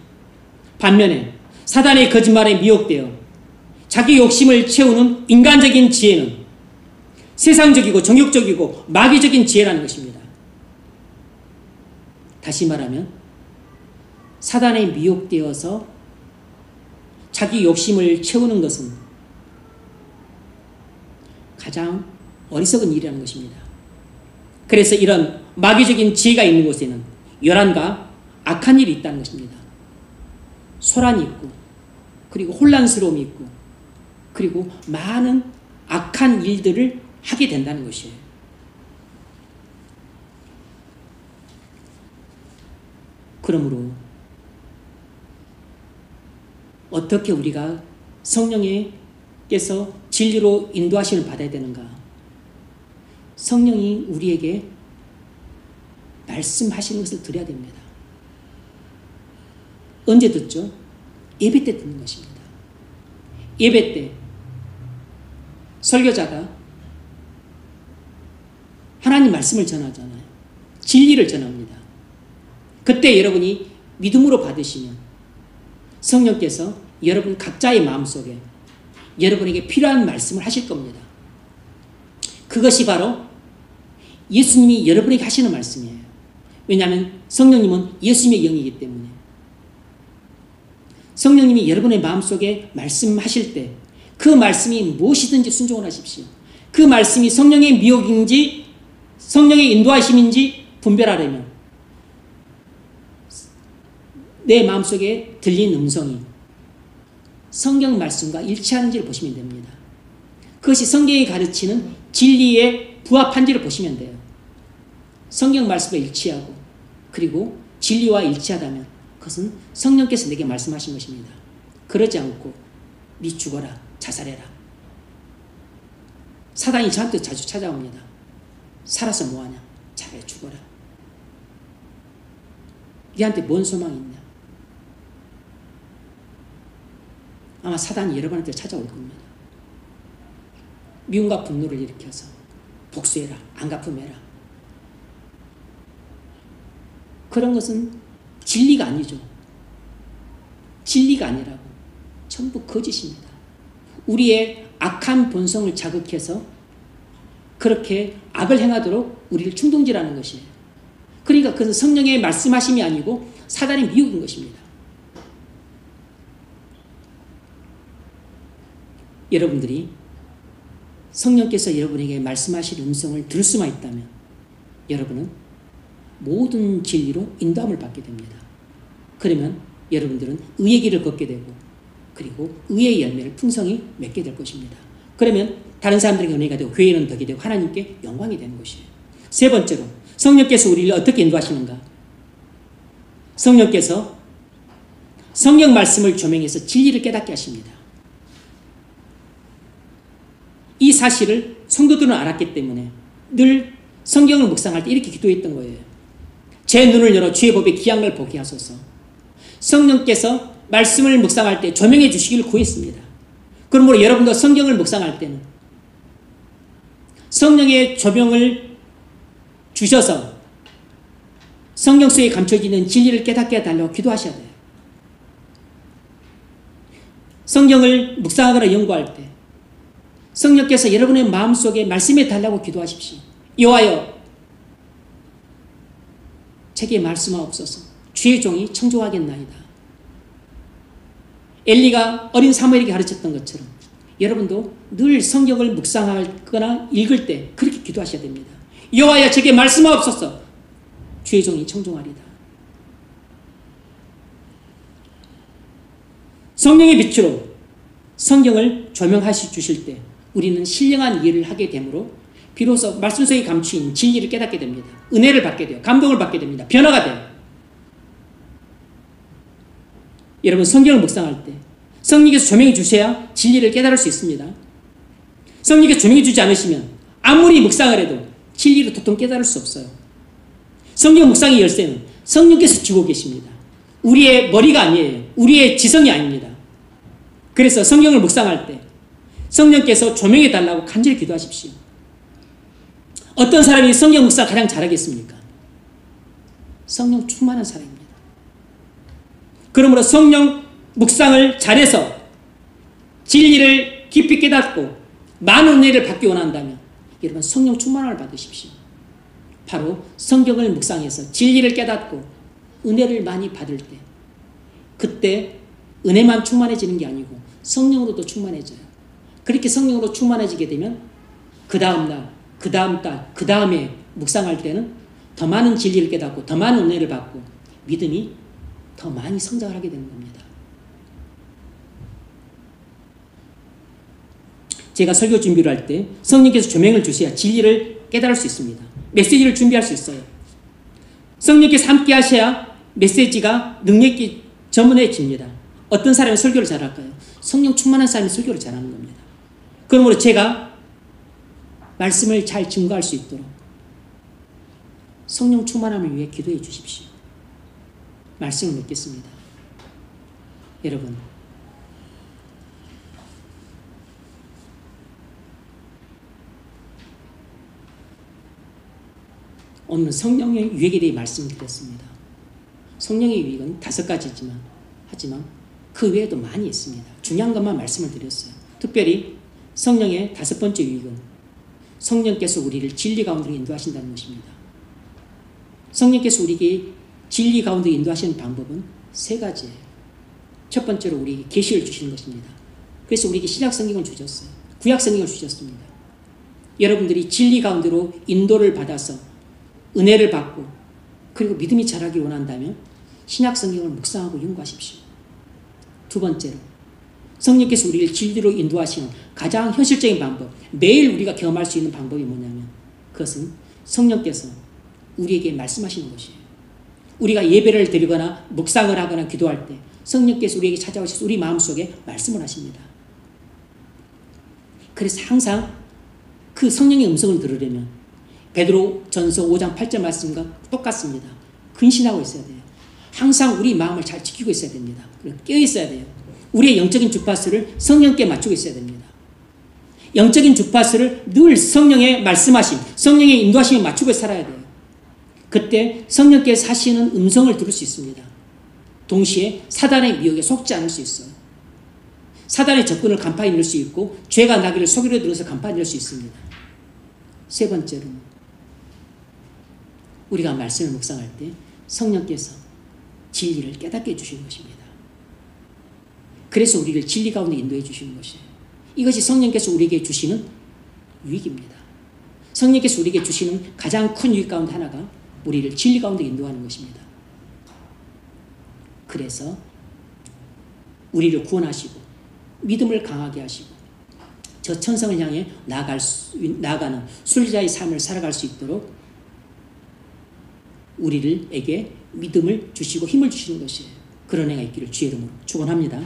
반면에 사단의 거짓말에 미혹되어 자기 욕심을 채우는 인간적인 지혜는 세상적이고 정욕적이고 마귀적인 지혜라는 것입니다. 다시 말하면 사단에 미혹되어서 자기 욕심을 채우는 것은 가장 어리석은 일이라는 것입니다. 그래서 이런 마귀적인 지혜가 있는 곳에는 열한과 악한 일이 있다는 것입니다. 소란이 있고 그리고 혼란스러움이 있고 그리고 많은 악한 일들을 하게 된다는 것이에요. 그러므로 어떻게 우리가 성령께서 진리로 인도하심을 받아야 되는가? 성령이 우리에게 말씀하시는 것을 들어야 됩니다. 언제 듣죠? 예배 때 듣는 것입니다. 예배 때 설교자가 하나님 말씀을 전하잖아요. 진리를 전합니다. 그때 여러분이 믿음으로 받으시면 성령께서 여러분 각자의 마음속에 여러분에게 필요한 말씀을 하실 겁니다. 그것이 바로 예수님이 여러분에게 하시는 말씀이에요. 왜냐하면 성령님은 예수님의 영이기 때문에. 성령님이 여러분의 마음속에 말씀하실 때 그 말씀이 무엇이든지 순종을 하십시오. 그 말씀이 성령의 미혹인지 성령의 인도하심인지 분별하려면 내 마음속에 들린 음성이 성경 말씀과 일치하는지를 보시면 됩니다. 그것이 성경이 가르치는 진리에 부합한지를 보시면 돼요. 성경 말씀과 일치하고 그리고 진리와 일치하다면 그것은 성령께서 내게 말씀하신 것입니다. 그러지 않고 네 죽어라, 자살해라. 사단이 저한테 자주 찾아옵니다. 살아서 뭐하냐? 차라리 죽어라. 네한테 뭔 소망이 있냐? 아마 사단이 여러분한테 찾아올 겁니다. 미움과 분노를 일으켜서 복수해라, 안 갚으매라. 그런 것은 진리가 아니죠. 진리가 아니라고. 전부 거짓입니다. 우리의 악한 본성을 자극해서 그렇게 악을 행하도록 우리를 충동질하는 것이에요. 그러니까 그것은 성령의 말씀하심이 아니고 사단의 미혹인 것입니다. 여러분들이 성령께서 여러분에게 말씀하실 음성을 들을 수만 있다면 여러분은 모든 진리로 인도함을 받게 됩니다. 그러면 여러분들은 의의 길을 걷게 되고 그리고 의의 열매를 풍성히 맺게 될 것입니다. 그러면 다른 사람들에게 은혜가 되고 교회는 덕이 되고 하나님께 영광이 되는 것이에요. 세 번째로 성령께서 우리를 어떻게 인도하시는가? 성령께서 성경 말씀을 조명해서 진리를 깨닫게 하십니다. 이 사실을 성도들은 알았기 때문에 늘 성경을 묵상할 때 이렇게 기도했던 거예요. 제 눈을 열어 주의 법의 귀한 걸 보게 하소서. 성령께서 말씀을 묵상할 때 조명해 주시기를 구했습니다. 그러므로 여러분도 성경을 묵상할 때는 성령의 조명을 주셔서 성경 속에 감춰지는 진리를 깨닫게 해달라고 기도하셔야 돼요. 성경을 묵상하거나 연구할 때 성령께서 여러분의 마음속에 말씀해 달라고 기도하십시오. 여호와여 제게 말씀하옵소서. 주의 종이 청종하겠나이다. 엘리가 어린 사무엘에게 가르쳤던 것처럼 여러분도 늘 성경을 묵상하거나 읽을 때 그렇게 기도하셔야 됩니다. 여호와여 제게 말씀하옵소서. 주의 종이 청종하리다. 성령의 빛으로 성경을 조명하시 주실 때 우리는 신령한 이해를 하게 되므로 비로소 말씀 속에 감추인 진리를 깨닫게 됩니다. 은혜를 받게 돼요. 감동을 받게 됩니다. 변화가 돼요. 여러분 성경을 묵상할 때 성령께서 조명해 주셔야 진리를 깨달을 수 있습니다. 성령께서 조명해 주지 않으시면 아무리 묵상을 해도 진리를 도통 깨달을 수 없어요. 성경 묵상의 열쇠는 성령께서 쥐고 계십니다. 우리의 머리가 아니에요. 우리의 지성이 아닙니다. 그래서 성경을 묵상할 때 성령께서 조명해 달라고 간절히 기도하십시오. 어떤 사람이 성경 묵상 가장 잘하겠습니까? 성령 충만한 사람입니다. 그러므로 성령 묵상을 잘해서 진리를 깊이 깨닫고 많은 은혜를 받기 원한다면 여러분 성령 충만함을 받으십시오. 바로 성경을 묵상해서 진리를 깨닫고 은혜를 많이 받을 때 그때 은혜만 충만해지는 게 아니고 성령으로도 충만해져요. 그렇게 성령으로 충만해지게 되면 그 다음 날, 그 다음 달, 그 다음에 묵상할 때는 더 많은 진리를 깨닫고 더 많은 은혜를 받고 믿음이 더 많이 성장을 하게 되는 겁니다. 제가 설교 준비를 할 때 성령께서 조명을 주셔야 진리를 깨달을 수 있습니다. 메시지를 준비할 수 있어요. 성령께서 함께 하셔야 메시지가 능력이 전문해집니다. 어떤 사람이 설교를 잘할까요? 성령 충만한 사람이 설교를 잘하는 겁니다. 그러므로 제가 말씀을 잘 증거할 수 있도록 성령 충만함을 위해 기도해 주십시오. 말씀을 맺겠습니다. 여러분 오늘은 성령의 유익에 대해 말씀을 드렸습니다. 성령의 유익은 5가지지만 하지만 그 외에도 많이 있습니다. 중요한 것만 말씀을 드렸어요. 특별히 성령의 5번째 유익은 성령께서 우리를 진리 가운데로 인도하신다는 것입니다. 성령께서 우리에게 진리 가운데 인도하시는 방법은 3가지예요. 첫 번째로 우리에게 계시를 주시는 것입니다. 그래서 우리에게 신약 성경을 주셨어요. 구약 성경을 주셨습니다. 여러분들이 진리 가운데로 인도를 받아서 은혜를 받고 그리고 믿음이 자라기 원한다면 신약 성경을 묵상하고 연구하십시오. 두 번째로 성령께서 우리를 진리로 인도하시는 가장 현실적인 방법, 매일 우리가 경험할 수 있는 방법이 뭐냐면 그것은 성령께서 우리에게 말씀하시는 것이에요. 우리가 예배를 드리거나 묵상을 하거나 기도할 때 성령께서 우리에게 찾아오셔서 우리 마음속에 말씀을 하십니다. 그래서 항상 그 성령의 음성을 들으려면 베드로전서 5장 8절 말씀과 똑같습니다. 근신하고 있어야 돼요. 항상 우리 마음을 잘 지키고 있어야 됩니다. 깨어 있어야 돼요. 우리의 영적인 주파수를 성령께 맞추고 있어야 됩니다. 영적인 주파수를 늘 성령의 말씀하심, 성령의 인도하심에 맞추고 살아야 돼요. 그때 성령께서 하시는 음성을 들을 수 있습니다. 동시에 사단의 미혹에 속지 않을 수 있어요. 사단의 접근을 간파해 낼 수 있고 죄가 나기를 속이려 들어서 간파해 낼 수 있습니다. 세 번째로는 우리가 말씀을 묵상할 때 성령께서 진리를 깨닫게 해주시는 것입니다. 그래서 우리를 진리 가운데 인도해 주시는 것이에요. 이것이 성령께서 우리에게 주시는 유익입니다. 성령께서 우리에게 주시는 가장 큰 유익 가운데 하나가 우리를 진리 가운데 인도하는 것입니다. 그래서 우리를 구원하시고 믿음을 강하게 하시고 저 천성을 향해 나아가는 순리자의 삶을 살아갈 수 있도록 우리에게 믿음을 주시고 힘을 주시는 것이에요. 그런 애가 있기를 주의 이름으로 축원합니다.